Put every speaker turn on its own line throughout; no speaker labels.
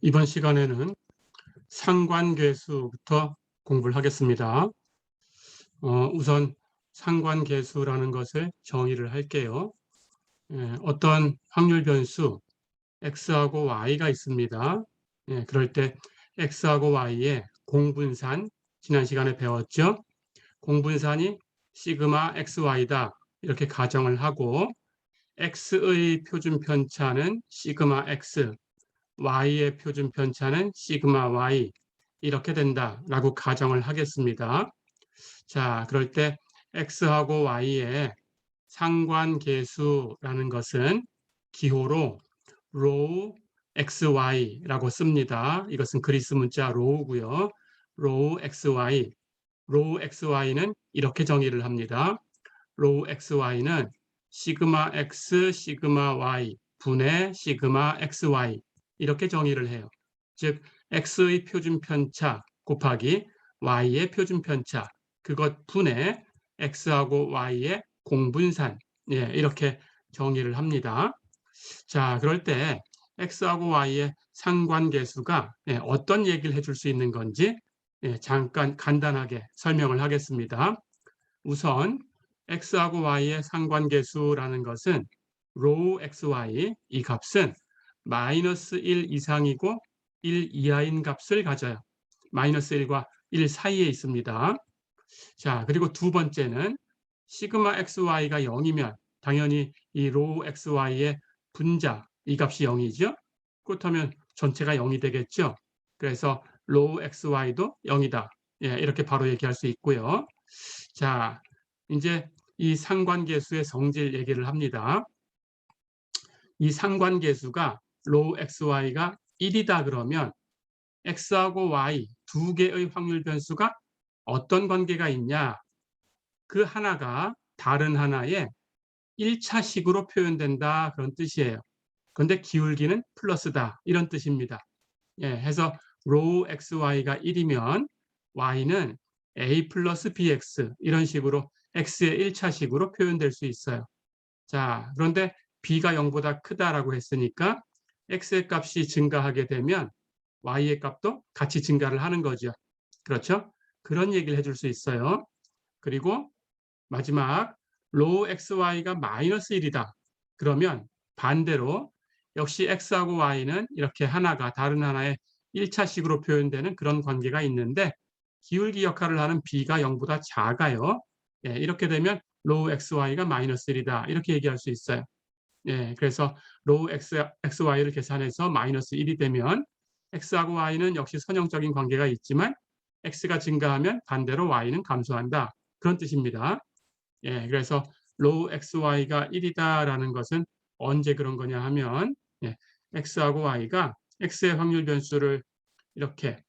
이번 시간에는 상관계수부터 공부를 하겠습니다. 우선 상관계수라는 것을 정의를 할게요. 어떤 확률 변수 x하고 y가 있습니다. 그럴 때 x하고 y의 공분산, 지난 시간에 배웠죠? 공분산이 시그마 xy다 이렇게 가정을 하고 x의 표준 편차는 시그마 x, y의 표준 편차는 시그마 y 이렇게 된다라고 가정을 하겠습니다. 자, 그럴 때 x하고 y의 상관계수라는 것은 기호로 로우 xy라고 씁니다. 이것은 그리스 문자 로우고요. 로우 xy, 로우 xy는 이렇게 정의를 합니다. 로우 xy는 시그마 x, 시그마 y 분의 시그마 xy 이렇게 정의를 해요. 즉 x의 표준 편차 곱하기 y의 표준 편차 그것 분의 x하고 y의 공분산 이렇게 정의를 합니다. 자, 그럴 때 x하고 y의 상관계수가 어떤 얘기를 해줄 수 있는 건지 잠깐 간단하게 설명을 하겠습니다. 우선 x하고 y의 상관계수라는 것은 로우 xy 이 값은 마이너스 1 이상이고 1 이하인 값을 가져요. 마이너스 1과 1 사이에 있습니다. 자, 그리고 두 번째는 시그마 xy가 0이면 당연히 이 로우 xy의 분자 이 값이 0이죠. 그렇다면 전체가 0이 되겠죠. 그래서 로우 xy도 0이다. 이렇게 바로 얘기할 수 있고요. 자, 이제 이 상관계수의 성질 얘기를 합니다. 이 상관계수가 로우 xy가 1이다 그러면 x하고 y 두 개의 확률 변수가 어떤 관계가 있냐? 그 하나가 다른 하나의 1차식으로 표현된다 그런 뜻이에요. 그런데 기울기는 플러스다 이런 뜻입니다. 해서 로우 xy가 1이면 y는 a 플러스 bx 이런 식으로 x의 1차식으로 표현될 수 있어요. 자, 그런데 b가 0보다 크다라고 했으니까 x의 값이 증가하게 되면 y의 값도 같이 증가를 하는 거죠. 그렇죠? 그런 얘기를 해줄 수 있어요. 그리고 마지막 로우 xy가 마이너스 1이다. 그러면 반대로 역시 x하고 y는 이렇게 하나가 다른 하나의 1차식으로 표현되는 그런 관계가 있는데 기울기 역할을 하는 b가 0보다 작아요. 이렇게 되면 로우 xy가 마이너스 1이다. 이렇게 얘기할 수 있어요. 그래서 로우 xy를 계산해서 마이너스 1이 되면 x하고 y는 역시 선형적인 관계가 있지만 x가 증가하면 반대로 y는 감소한다. 그런 뜻입니다. 그래서 로우 xy가 1이다라는 것은 언제 그런 거냐 하면 x하고 y가 x의 확률 변수를 이렇게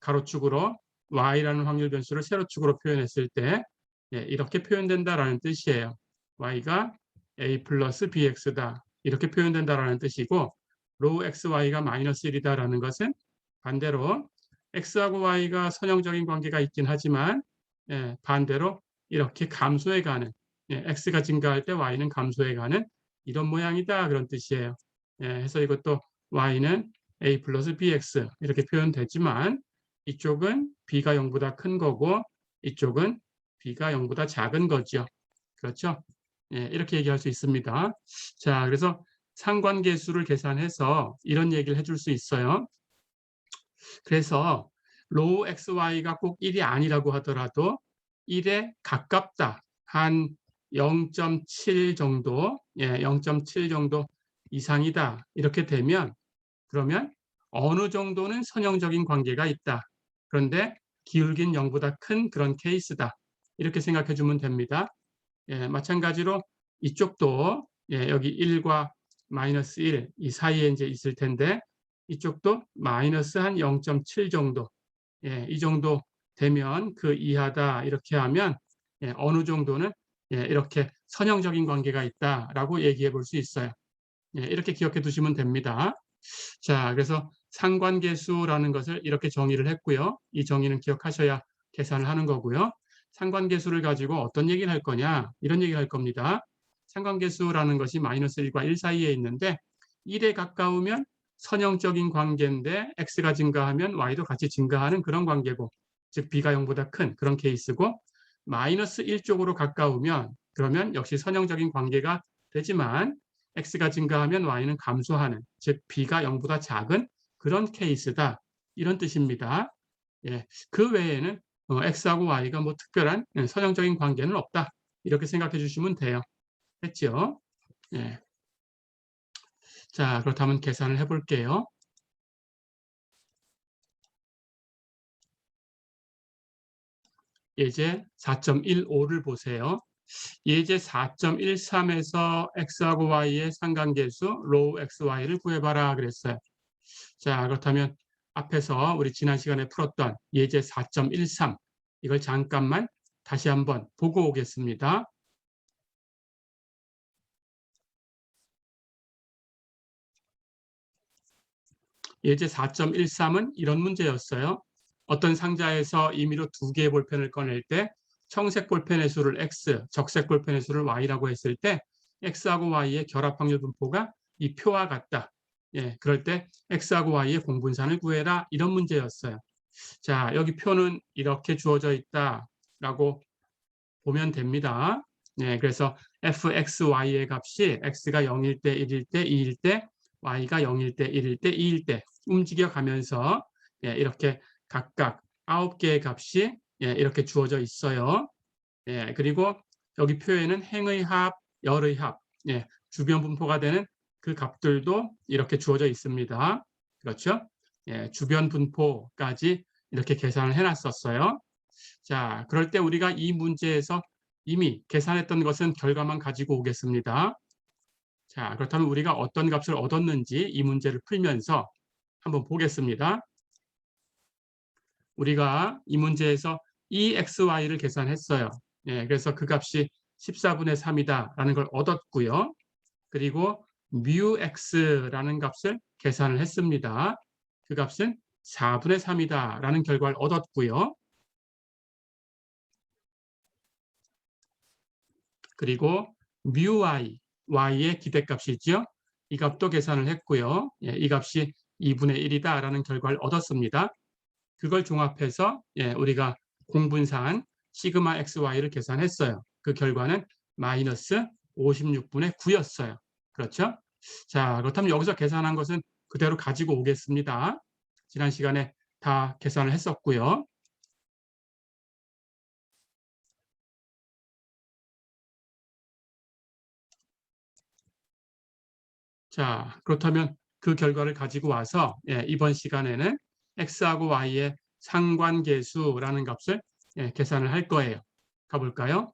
가로축으로 y라는 확률 변수를 세로축으로 표현했을 때 이렇게 표현된다라는 뜻이에요. y가 a 플러스 bx다. 이렇게 표현된다라는 뜻이고 로우 xy가 마이너스 1이다라는 것은 반대로 x하고 y가 선형적인 관계가 있긴 하지만 반대로 이렇게 감소해가는 x가 증가할 때 y는 감소해가는 이런 모양이다 그런 뜻이에요. 해서 이것도 y는 a 플러스 bx 이렇게 표현되지만 이쪽은 b가 0보다 큰 거고 이쪽은 b가 0보다 작은 거죠. 그렇죠? 이렇게 얘기할 수 있습니다. 자, 그래서 상관계수를 계산해서 이런 얘기를 해줄 수 있어요. 그래서 로우 xy가 꼭 1이 아니라고 하더라도 1에 가깝다. 한 0.7 정도, 0.7 정도 이상이다. 이렇게 되면 그러면 어느 정도는 선형적인 관계가 있다. 그런데 기울기는 0보다 큰 그런 케이스다. 이렇게 생각해 주면 됩니다. 마찬가지로 이쪽도 여기 1과 마이너스 1 이 사이에 이제 있을 텐데 이쪽도 마이너스 한 0.7 정도 이 정도 되면 그 이하다 이렇게 하면 어느 정도는 이렇게 선형적인 관계가 있다라고 얘기해 볼 수 있어요. 이렇게 기억해 두시면 됩니다. 자, 그래서 상관계수라는 것을 이렇게 정의를 했고요. 이 정의는 기억하셔야 계산을 하는 거고요. 상관계수를 가지고 어떤 얘기를 할 거냐 이런 얘기를 할 겁니다. 상관계수라는 것이 마이너스 1과 1 사이에 있는데 1에 가까우면 선형적인 관계인데 x가 증가하면 y도 같이 증가하는 그런 관계고, 즉 b가 0보다 큰 그런 케이스고, 마이너스 1 쪽으로 가까우면 그러면 역시 선형적인 관계가 되지만 x가 증가하면 y는 감소하는, 즉 b가 0보다 작은 그런 케이스다, 이런 뜻입니다. 예, 그 외에는 x하고 y가 뭐 특별한 선형적인 관계는 없다, 이렇게 생각해 주시면 돼요. 됐죠? 예. 자, 그렇다면 계산을 해볼게요. 예제 4.15를 보세요. 예제 4.13에서 x하고 y의 상관계수 로우 xy를 구해봐라 그랬어요. 자, 그렇다면 앞에서 우리 지난 시간에 풀었던 예제 4.13, 이걸 잠깐만 다시 한번 보고 오겠습니다. 예제 4.13은 이런 문제였어요. 어떤 상자에서 임의로 2개의 볼펜을 꺼낼 때 청색 볼펜의 수를 x, 적색 볼펜의 수를 y라고 했을 때 x하고 y의 결합 확률 분포가 이 표와 같다. 예, 그럴 때 x하고 y의 공분산을 구해라, 이런 문제였어요. 자, 여기 표는 이렇게 주어져 있다라고 보면 됩니다. 예, 그래서 fxy의 값이 x가 0일 때, 1일 때, 2일 때, y가 0일 때, 1일 때, 2일 때 움직여가면서 예, 이렇게 각각 9개의 값이 예, 이렇게 주어져 있어요. 예, 그리고 여기 표에는 행의 합, 열의 합, 예, 주변 분포가 되는 그 값들도 이렇게 주어져 있습니다. 그렇죠? 예, 주변 분포까지 이렇게 계산을 해놨었어요. 자, 그럴 때 우리가 이 문제에서 이미 계산했던 것은 결과만 가지고 오겠습니다. 자, 그렇다면 우리가 어떤 값을 얻었는지 이 문제를 풀면서 한번 보겠습니다. 우리가 이 문제에서 EXY를 계산했어요. 예, 그래서 그 값이 14분의 3이다라는 걸 얻었고요. 그리고 뮤X라는 값을 계산을 했습니다. 그 값은 4분의 3이다라는 결과를 얻었고요. 그리고 뮤y, y의 기대값이죠. 이 값도 계산을 했고요. 예, 이 값이 2분의 1이다라는 결과를 얻었습니다. 그걸 종합해서 예, 우리가 공분산 시그마 xy를 계산했어요. 그 결과는 마이너스 56분의 9였어요. 그렇죠? 자, 그렇다면 여기서 계산한 것은 그대로 가지고 오겠습니다. 지난 시간에 다 계산을 했었고요. 자, 그렇다면 그 결과를 가지고 와서 예, 이번 시간에는 x하고 y의 상관계수라는 값을 예, 계산을 할 거예요. 가볼까요?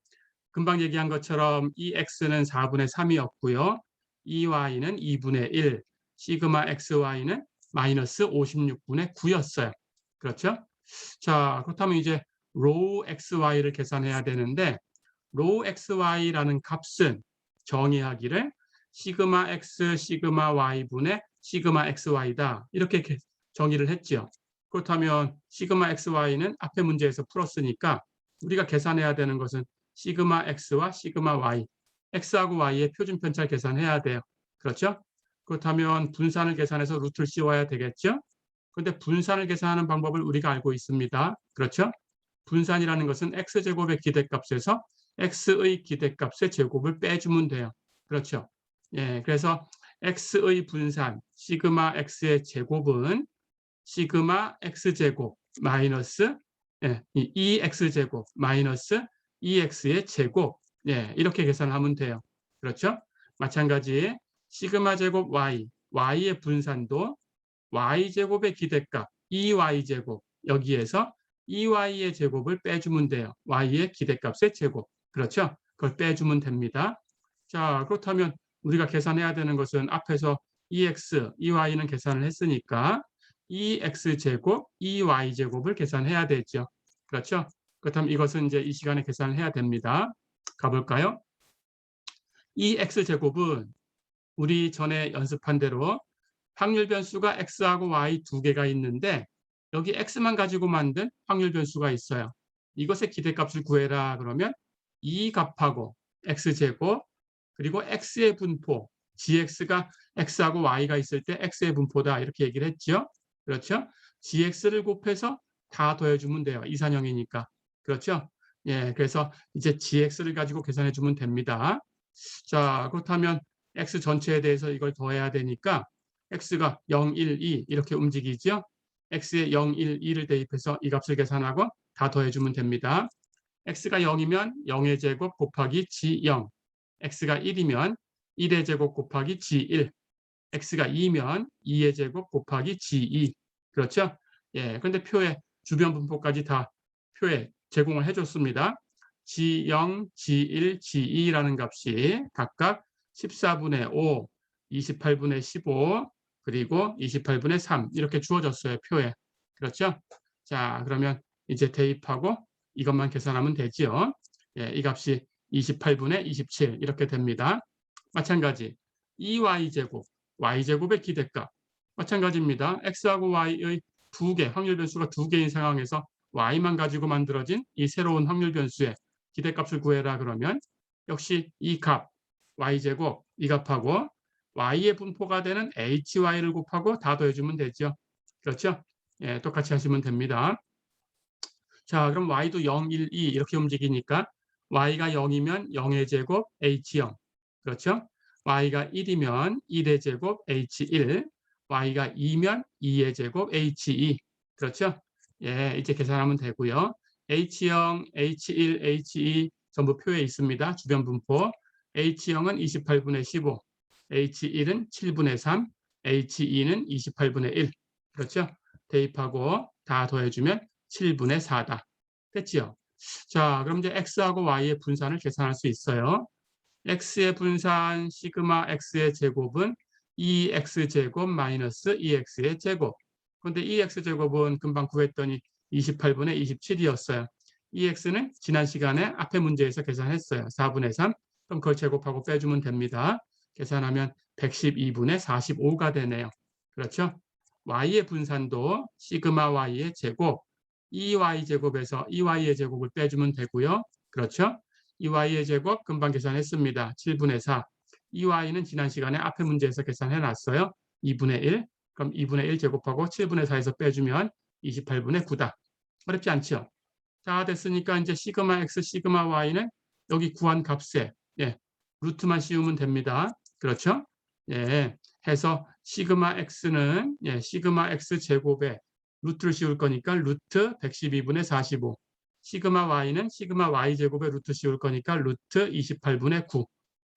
금방 얘기한 것처럼 이 x는 4분의 3이었고요. 이 y는 2분의 1, 시그마 xy는 마이너스 56분의 9였어요. 그렇죠? 자, 그렇다면 이제 로우 xy를 계산해야 되는데 로우 xy라는 값은 정의하기를 시그마 x, 시그마 y분의 시그마 xy다, 이렇게 정의를 했죠. 그렇다면 시그마 xy는 앞에 문제에서 풀었으니까 우리가 계산해야 되는 것은 시그마 x와 시그마 y, x하고 y의 표준 편차를 계산해야 돼요. 그렇죠? 그렇다면 분산을 계산해서 루트를 씌워야 되겠죠? 그런데 분산을 계산하는 방법을 우리가 알고 있습니다. 그렇죠? 분산이라는 것은 x제곱의 기대값에서 x의 기대값의 제곱을 빼주면 돼요. 그렇죠? 예, 그래서 x의 분산 시그마 x의 제곱은 시그마 x제곱 마이너스 예, 2x제곱 마이너스 2x의 제곱, 예, 이렇게 계산하면 돼요. 그렇죠? 마찬가지 시그마 제곱 y, y의 분산도 y제곱의 기대값 2y제곱, 여기에서 2y의 제곱을 빼주면 돼요. y의 기대값의 제곱. 그렇죠? 그걸 빼주면 됩니다. 자, 그렇다면 우리가 계산해야 되는 것은 앞에서 2x, 2y는 계산을 했으니까 2x제곱, 2y제곱을 계산해야 되죠. 그렇죠? 그렇다면 이것은 이제 이 시간에 계산을 해야 됩니다. 가볼까요? 2x제곱은 우리 전에 연습한 대로 확률 변수가 x하고 y 두 개가 있는데 여기 x만 가지고 만든 확률 변수가 있어요. 이것의 기대값을 구해라 그러면 이 값하고 x제곱 그리고 x의 분포 gx가 x하고 y가 있을 때 x의 분포다 이렇게 얘기를 했죠. 그렇죠? gx를 곱해서 다 더해주면 돼요. 이산형이니까. 그렇죠? 예, 그래서 이제 gx를 가지고 계산해 주면 됩니다. 자, 그렇다면 x 전체에 대해서 이걸 더해야 되니까 x가 0, 1, 2 이렇게 움직이죠. x에 0, 1, 2를 대입해서 이 값을 계산하고 다 더해주면 됩니다. x가 0이면 0의 제곱 곱하기 g0, x가 1이면 1의 제곱 곱하기 g1, x가 2면 2의 제곱 곱하기 g2. 그렇죠? 예, 그런데 표에 주변 분포까지 다 표에 제공을 해줬습니다. g0, g1, g2라는 값이 각각 14분의 5, 28분의 15, 그리고 28분의 3 이렇게 주어졌어요. 표에. 그렇죠? 자, 그러면 이제 대입하고 이것만 계산하면 되지요. 예, 이 값이 28분의 27 이렇게 됩니다. 마찬가지 2y제곱, y제곱의 기대값 마찬가지입니다. x하고 y의 두 개, 확률 변수가 두 개인 상황에서 y만 가지고 만들어진 이 새로운 확률 변수의 기대값을 구해라 그러면 역시 이 값, y제곱, 이 값하고 y의 분포가 되는 hy를 곱하고 다 더해주면 되죠. 그렇죠? 예, 똑같이 하시면 됩니다. 자, 그럼 y도 0, 1, 2 이렇게 움직이니까 y가 0이면 0의 제곱 h0. 그렇죠? y가 1이면 1의 제곱 h1. y가 2면 2의 제곱 h2. 그렇죠? 예, 이제 계산하면 되고요. h0, h1, h2 전부 표에 있습니다. 주변 분포. h0은 28분의 15, h1은 7분의 3, h2는 28분의 1. 그렇죠? 대입하고 다 더해주면 7분의 4다. 됐죠? 자, 그럼 이제 x하고 y의 분산을 계산할 수 있어요. x의 분산 시그마 x의 제곱은 2x제곱 마이너스 2x의 제곱. 그런데 2x제곱은 금방 구했더니 28분의 27이었어요. 2x는 지난 시간에 앞에 문제에서 계산했어요. 4분의 3. 그럼 그걸 제곱하고 빼주면 됩니다. 계산하면 112분의 45가 되네요. 그렇죠? y의 분산도 시그마 y의 제곱 2y제곱에서 2y의 제곱을 빼주면 되고요. 그렇죠? 2y의 제곱 금방 계산했습니다. 7분의 4. 2y는 지난 시간에 앞에 문제에서 계산해놨어요. 2분의 1. 그럼 2분의 1 제곱하고 7분의 4에서 빼주면 28분의 9다. 어렵지 않죠? 자, 됐으니까 이제 시그마 x, 시그마 y는 여기 구한 값에 루트만 씌우면 됩니다. 그렇죠? 예, 해서 시그마 x는 시그마 x 제곱에 루트를 씌울 거니까 루트 112분의 45. 시그마 y는 시그마 y 제곱에 루트 씌울 거니까 루트 28분의 9.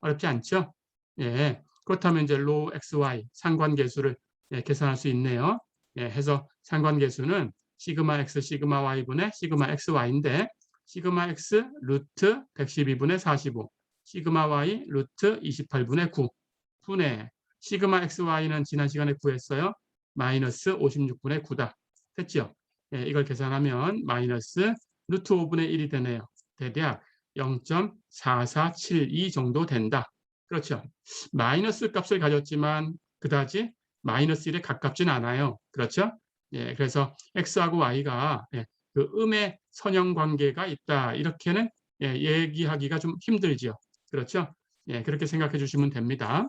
어렵지 않죠? 예, 그렇다면 이제 로 xy 상관계수를 계산할 수 있네요. 해서 상관계수는 시그마 x, 시그마 y분의 시그마 xy인데 시그마 x 루트 112분의 45, 시그마 y 루트 28분의 9 분의 시그마 xy는 지난 시간에 구했어요. 마이너스 56분의 9다. 됐죠? 이걸 계산하면 마이너스 루트 5분의 1이 되네요. 대략 0.4472 정도 된다. 그렇죠? 마이너스 값을 가졌지만 그다지 마이너스 1에 가깝진 않아요. 그렇죠? 그래서 x하고 y가 그 음의 선형 관계가 있다. 이렇게는 얘기하기가 좀 힘들죠. 그렇죠? 그렇게 생각해 주시면 됩니다.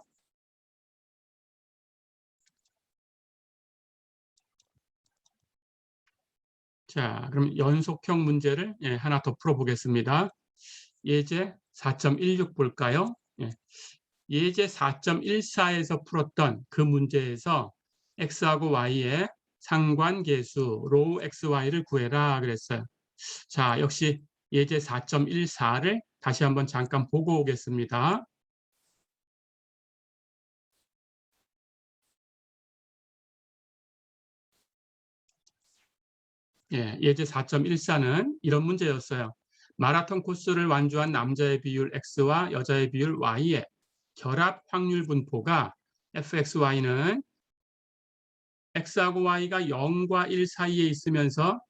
자, 그럼 연속형 문제를 하나 더 풀어보겠습니다. 예제 4.16 볼까요? 예제 4.14에서 풀었던 그 문제에서 x하고 y의 상관계수 로우 xy를 구해라 그랬어요. 자, 역시 예제 4.14를 다시 한번 잠깐 보고 오겠습니다. 예제 4.14는 이런 문제였어요. 마라톤 코스를 완주한 남자의 비율 x와 여자의 비율 y의 결합 확률 분포가 fxy는 x하고 y가 0과 1 사이에 있으면서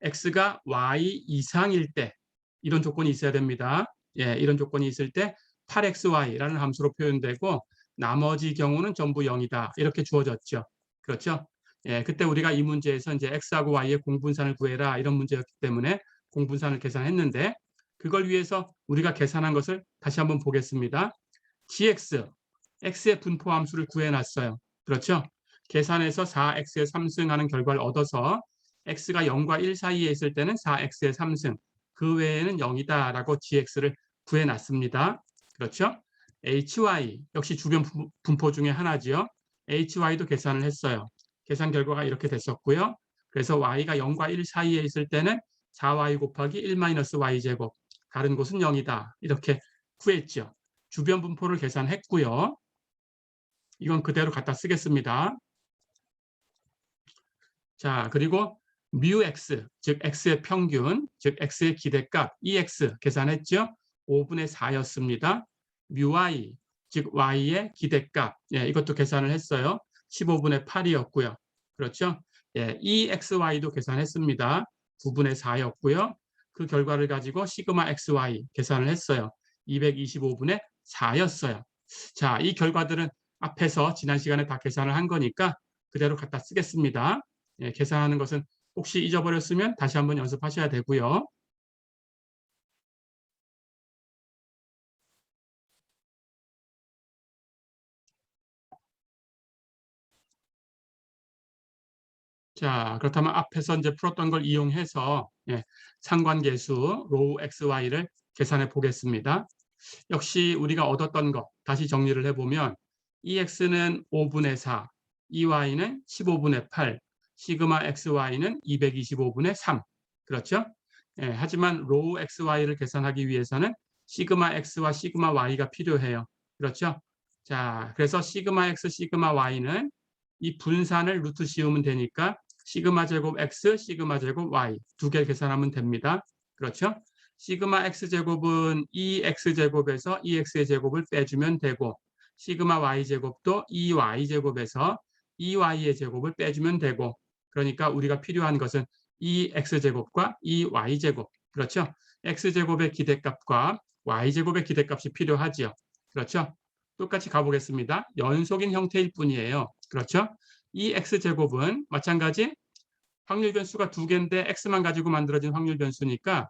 x가 y 이상일 때 이런 조건이 있어야 됩니다. 이런 조건이 있을 때 8xy라는 함수로 표현되고 나머지 경우는 전부 0이다. 이렇게 주어졌죠. 그렇죠? 그때 우리가 이 문제에서 이제 x하고 y의 공분산을 구해라 이런 문제였기 때문에 공분산을 계산했는데 그걸 위해서 우리가 계산한 것을 다시 한번 보겠습니다. gx x의 분포 함수를 구해놨어요. 그렇죠? 계산해서 4x의 3승 하는 결과를 얻어서 x가 0과 1 사이에 있을 때는 4x의 3승, 그 외에는 0이다라고 gx를 구해놨습니다. 그렇죠? hy, 역시 주변 분포 중에 하나지요. hy도 계산을 했어요. 계산 결과가 이렇게 됐었고요. 그래서 y가 0과 1 사이에 있을 때는 4y 곱하기 1-y제곱, 다른 곳은 0이다. 이렇게 구했죠. 주변 분포를 계산했고요. 이건 그대로 갖다 쓰겠습니다. 자, 그리고 μx, 즉 x의 평균, 즉 x의 기대값 EX 계산했죠? 5분의 4였습니다. μy, 즉 y의 기대값, 예, 이것도 계산을 했어요. 15분의 8이었고요. 그렇죠? 예, EXY도 계산했습니다. 9분의 4였고요. 그 결과를 가지고 시그마 XY 계산을 했어요. 225분의 4였어요. 자, 이 결과들은 앞에서 지난 시간에 다 계산을 한 거니까 그대로 갖다 쓰겠습니다. 예, 계산하는 것은 혹시 잊어버렸으면 다시 한번 연습하셔야 되고요. 자, 그렇다면 앞에서 이제 풀었던 걸 이용해서 예, 상관계수 로우 xy를 계산해 보겠습니다. 역시 우리가 얻었던 것 다시 정리를 해보면 EX는 5분의 4, EY는 15분의 8, 시그마 XY는 225분의 3. 그렇죠? 예, 하지만 로우 XY를 계산하기 위해서는 시그마 X와 시그마 Y가 필요해요. 그렇죠? 자, 그래서 시그마 X, 시그마 Y는 이 분산을 루트 씌우면 되니까 시그마 제곱 X, 시그마 제곱 Y 두 개 계산하면 됩니다. 그렇죠? 시그마 X제곱은 2X제곱에서 2X의 제곱을 빼주면 되고 시그마 Y제곱도 2Y제곱에서 2Y의 제곱을 빼주면 되고 그러니까 우리가 필요한 것은 2X제곱과 2Y제곱 그렇죠? X제곱의 기대값과 Y제곱의 기대값이 필요하지요. 그렇죠? 똑같이 가보겠습니다. 연속인 형태일 뿐이에요. 그렇죠? 이 X제곱은 마찬가지 확률 변수가 두 개인데 X만 가지고 만들어진 확률 변수니까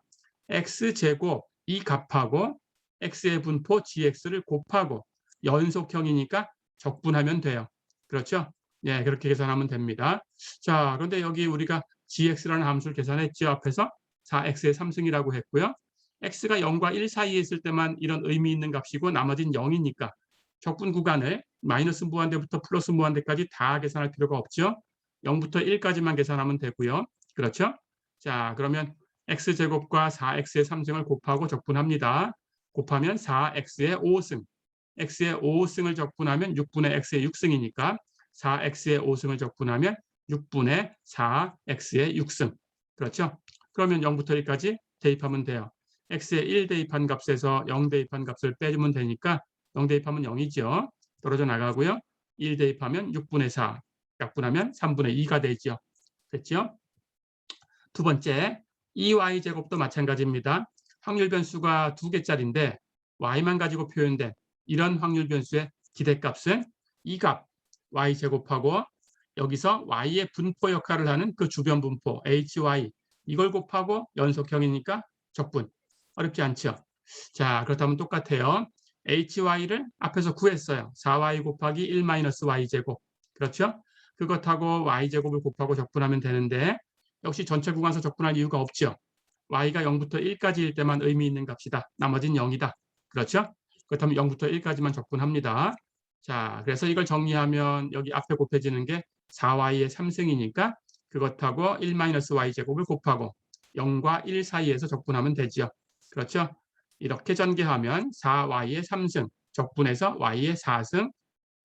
X제곱 이 값하고 X의 분포 GX를 곱하고 연속형이니까 적분하면 돼요. 그렇죠? 예, 그렇게 계산하면 됩니다. 자, 그런데 여기 우리가 GX라는 함수를 계산했죠. 앞에서 4X의 3승이라고 했고요. X가 0과 1 사이에 있을 때만 이런 의미 있는 값이고 나머지는 0이니까 적분 구간을 마이너스 무한대부터 플러스 무한대까지 다 계산할 필요가 없죠. 0부터 1까지만 계산하면 되고요. 그렇죠? 자, 그러면 x제곱과 4x의 3승을 곱하고 적분합니다. 곱하면 4x의 5승. x의 5승을 적분하면 6분의 x의 6승이니까 4x의 5승을 적분하면 6분의 4x의 6승. 그렇죠? 그러면 0부터 1까지 대입하면 돼요. x의 1 대입한 값에서 0 대입한 값을 빼주면 되니까 0 대입하면 0이죠. 떨어져 나가고요. 1 대입하면 6분의 4. 약분하면 3분의 2가 되죠. 됐죠? 두 번째, 2y제곱도 마찬가지입니다. 확률 변수가 두 개짜리인데 y만 가지고 표현된 이런 확률 변수의 기대값은 이 값 y제곱하고 여기서 y의 분포 역할을 하는 그 주변 분포 hy 이걸 곱하고 연속형이니까 적분. 어렵지 않죠? 자, 그렇다면 똑같아요. hy를 앞에서 구했어요. 4y 곱하기 1-y제곱. 그렇죠? 그것하고 y제곱을 곱하고 적분하면 되는데 역시 전체 구간에서 적분할 이유가 없죠. y가 0부터 1까지일 때만 의미 있는 값이다. 나머지는 0이다. 그렇죠? 그렇다면 0부터 1까지만 적분합니다. 자, 그래서 이걸 정리하면 여기 앞에 곱해지는 게 4y의 3승이니까 그것하고 1-y제곱을 곱하고 0과 1 사이에서 적분하면 되죠. 그렇죠? 이렇게 전개하면 4y의 3승 적분해서 y의 4승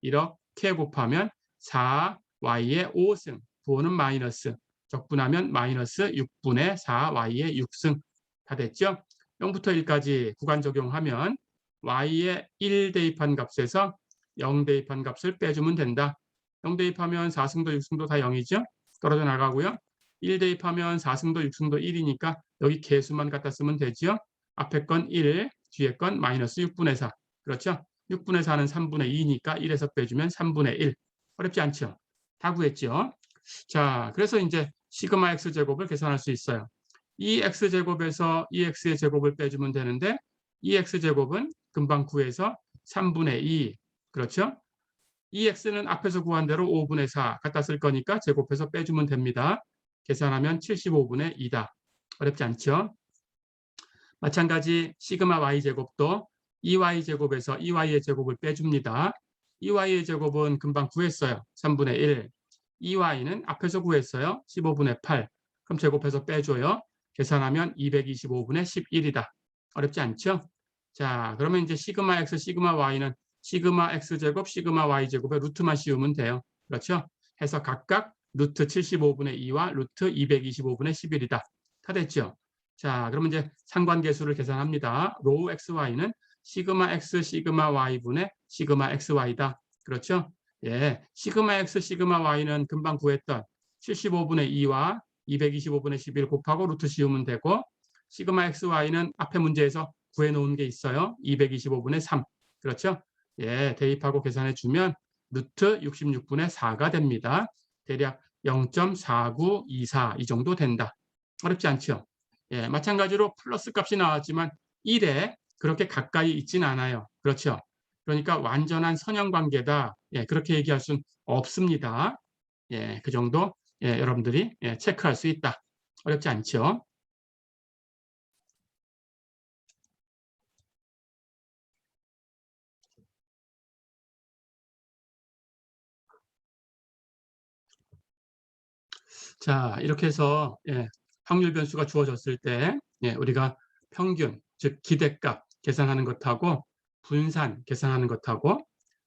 이렇게 곱하면 4y의 5승 부호는 마이너스 적분하면 마이너스 6분의 4y의 6승 다 됐죠? 0부터 1까지 구간 적용하면 y의 1 대입한 값에서 0 대입한 값을 빼주면 된다. 0 대입하면 4승도 6승도 다 0이죠? 떨어져 나가고요. 1 대입하면 4승도 6승도 1이니까 여기 개수만 갖다 쓰면 되죠? 앞에 건 1, 뒤에 건 마이너스 6분의 4. 그렇죠? 6분의 4는 3분의 2니까 1에서 빼주면 3분의 1. 어렵지 않죠? 다 구했죠? 자, 그래서 이제 시그마 x제곱을 계산할 수 있어요. 이 x제곱에서 이 x의 제곱을 빼주면 되는데 이 x제곱은 금방 구해서 3분의 2, 그렇죠? 이 x는 앞에서 구한 대로 5분의 4 갖다 쓸 거니까 제곱해서 빼주면 됩니다. 계산하면 75분의 2다. 어렵지 않죠? 마찬가지 시그마 y제곱도 2y제곱에서 2y의 제곱을 빼줍니다. 2y의 제곱은 금방 구했어요. 3분의 1. 2y는 앞에서 구했어요. 15분의 8. 그럼 제곱해서 빼줘요. 계산하면 225분의 11이다. 어렵지 않죠? 자, 그러면 이제 시그마 x, 시그마 y는 시그마 x제곱, 시그마 y제곱의 루트만 씌우면 돼요. 그렇죠? 해서 각각 루트 75분의 2와 루트 225분의 11이다. 다 됐죠? 자, 그러면 이제 상관계수를 계산합니다. 로우 xy는 시그마 x, 시그마 y분의 시그마 xy다. 그렇죠? 예, 시그마 x, 시그마 y는 금방 구했던 75분의 2와 225분의 11 곱하고 루트 씌우면 되고, 시그마 xy는 앞에 문제에서 구해놓은 게 있어요. 225분의 3. 그렇죠? 예, 대입하고 계산해 주면 루트 66분의 4가 됩니다. 대략 0.4924 이 정도 된다. 어렵지 않죠? 예, 마찬가지로 플러스 값이 나왔지만 1에 그렇게 가까이 있진 않아요. 그렇죠? 그러니까 완전한 선형관계다. 예, 그렇게 얘기할 수는 없습니다. 예, 그 정도 예, 여러분들이 예, 체크할 수 있다. 어렵지 않죠? 자, 이렇게 해서 예, 확률 변수가 주어졌을 때 예, 우리가 평균, 즉 기대값 계산하는 것하고 분산 계산하는 것하고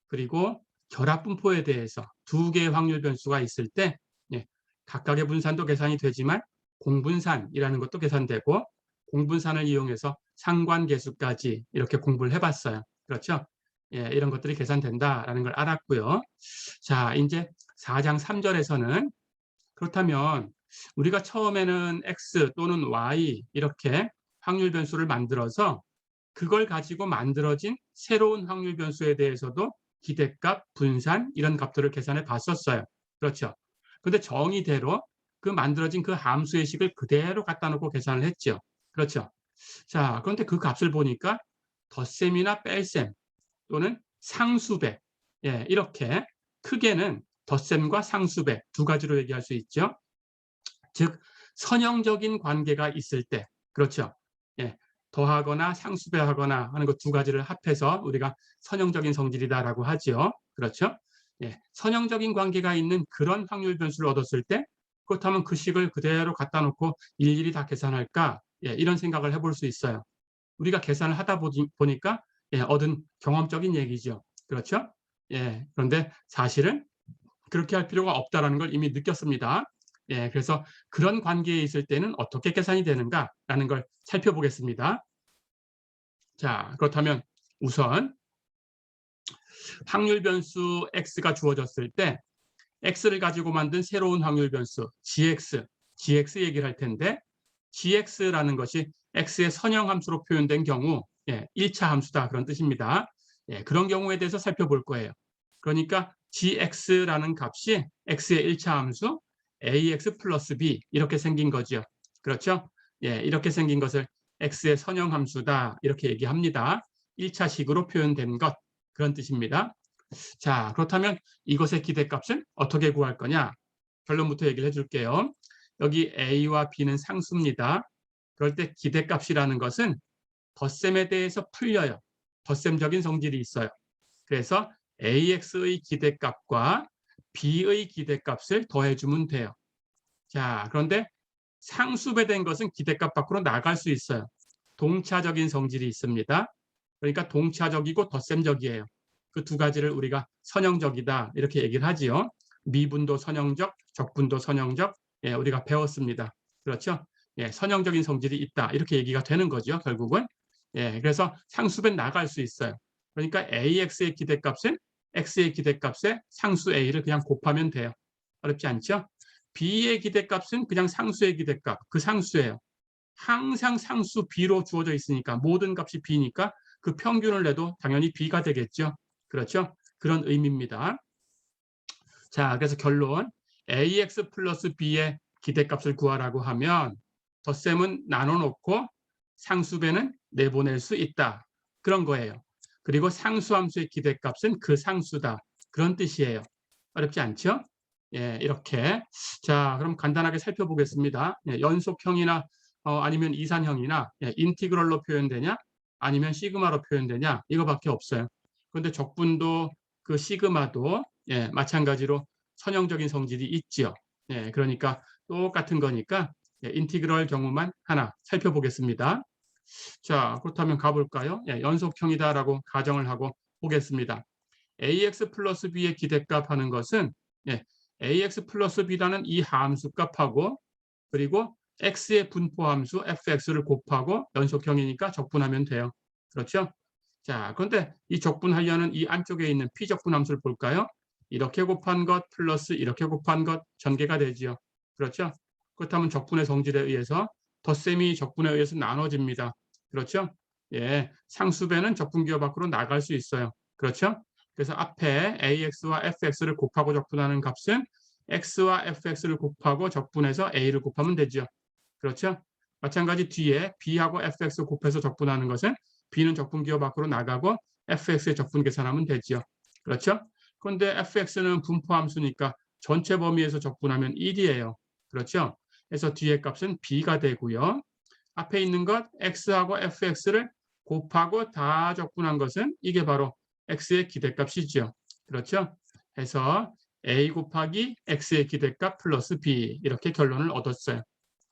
그리고 결합 분포에 대해서 두 개의 확률 변수가 있을 때 예, 각각의 분산도 계산이 되지만 공분산이라는 것도 계산되고 공분산을 이용해서 상관계수까지 이렇게 공부를 해봤어요. 그렇죠? 예, 이런 것들이 계산된다라는 걸 알았고요. 자, 이제 4장 3절에서는 그렇다면 우리가 처음에는 x 또는 y 이렇게 확률 변수를 만들어서 그걸 가지고 만들어진 새로운 확률 변수에 대해서도 기대값, 분산 이런 값들을 계산해 봤었어요. 그렇죠. 근데 정의대로 그 만들어진 그 함수의 식을 그대로 갖다 놓고 계산을 했죠. 그렇죠. 자, 그런데 그 값을 보니까 덧셈이나 뺄셈 또는 상수배 예, 이렇게 크게는 덧셈과 상수배 두 가지로 얘기할 수 있죠. 즉 선형적인 관계가 있을 때 그렇죠. 예, 더하거나 상수배하거나 하는 것 두 가지를 합해서 우리가 선형적인 성질이다라고 하죠. 그렇죠. 예, 선형적인 관계가 있는 그런 확률 변수를 얻었을 때 그렇다면 그 식을 그대로 갖다 놓고 일일이 다 계산할까? 예, 이런 생각을 해볼 수 있어요. 우리가 계산을 하다 보니까 예, 얻은 경험적인 얘기죠. 그렇죠? 예, 그런데 사실은 그렇게 할 필요가 없다는 걸 이미 느꼈습니다. 예, 그래서 그런 관계에 있을 때는 어떻게 계산이 되는가라는 걸 살펴보겠습니다. 자, 그렇다면 우선 확률 변수 x가 주어졌을 때 x를 가지고 만든 새로운 확률 변수 gx 얘기를 할 텐데 gx라는 것이 x의 선형함수로 표현된 경우 예, 1차 함수다 그런 뜻입니다. 예, 그런 경우에 대해서 살펴볼 거예요. 그러니까 gx라는 값이 x의 1차 함수 ax 플러스 b 이렇게 생긴 거죠. 그렇죠? 예, 이렇게 생긴 것을 x의 선형함수다 이렇게 얘기합니다. 1차식으로 표현된 것 그런 뜻입니다. 자, 그렇다면 이것의 기대값을 어떻게 구할 거냐? 결론부터 얘기를 해줄게요. 여기 a와 b는 상수입니다. 그럴 때 기대값이라는 것은 덧셈에 대해서 풀려요. 덧셈적인 성질이 있어요. 그래서 AX의 기대값과 B의 기대값을 더해주면 돼요. 자, 그런데 상수배된 것은 기대값 밖으로 나갈 수 있어요. 동차적인 성질이 있습니다. 그러니까 동차적이고 덧셈적이에요. 그 두 가지를 우리가 선형적이다 이렇게 얘기를 하지요. 미분도 선형적, 적분도 선형적 예, 우리가 배웠습니다. 그렇죠? 예, 선형적인 성질이 있다 이렇게 얘기가 되는 거죠. 결국은 예, 그래서 상수배는 나갈 수 있어요. 그러니까 AX의 기대값은 X의 기대값에 상수 A를 그냥 곱하면 돼요. 어렵지 않죠? B의 기대값은 그냥 상수의 기대값, 그 상수예요. 항상 상수 B로 주어져 있으니까 모든 값이 B니까 그 평균을 내도 당연히 B가 되겠죠. 그렇죠? 그런 의미입니다. 자, 그래서 결론 AX 플러스 B의 기대값을 구하라고 하면 덧셈은 나눠놓고 상수배는 내보낼 수 있다. 그런 거예요. 그리고 상수함수의 기대값은 그 상수다. 그런 뜻이에요. 어렵지 않죠? 예, 이렇게. 자, 그럼 간단하게 살펴보겠습니다. 예, 연속형이나 아니면 이산형이나 인티그럴로 표현되냐 아니면 시그마로 표현되냐 이거밖에 없어요. 그런데 적분도 그 시그마도 마찬가지로 선형적인 성질이 있지요. 예, 그러니까 똑같은 거니까 인티그럴 경우만 하나 살펴보겠습니다. 자, 그렇다면 가볼까요? 연속형이다라고 가정을 하고 보겠습니다. ax 플러스 b의 기대값 하는 것은 ax 플러스 b라는 이 함수 값하고 그리고 x의 분포함수 fx를 곱하고 연속형이니까 적분하면 돼요. 그렇죠? 자, 그런데 이 적분하려는 이 안쪽에 있는 p적분함수를 볼까요? 이렇게 곱한 것 플러스 이렇게 곱한 것 전개가 되지요. 그렇죠? 그렇다면 적분의 성질에 의해서 덧셈이 적분에 의해서 나눠집니다. 그렇죠? 예, 상수배는 적분기호 밖으로 나갈 수 있어요. 그렇죠? 그래서 앞에 ax와 fx를 곱하고 적분하는 값은 x와 fx를 곱하고 적분해서 a를 곱하면 되죠. 그렇죠? 마찬가지 뒤에 b하고 fx 곱해서 적분하는 것은 b는 적분기호 밖으로 나가고 fx의 적분 계산하면 되죠. 그렇죠? 그런데 fx는 분포함수니까 전체 범위에서 적분하면 1이에요. 그렇죠? 그래서 뒤에 값은 b가 되고요. 앞에 있는 것 x하고 fx를 곱하고 다 적분한 것은 이게 바로 x의 기대값이죠. 그렇죠? 해서 a 곱하기 x의 기대값 플러스 b 이렇게 결론을 얻었어요.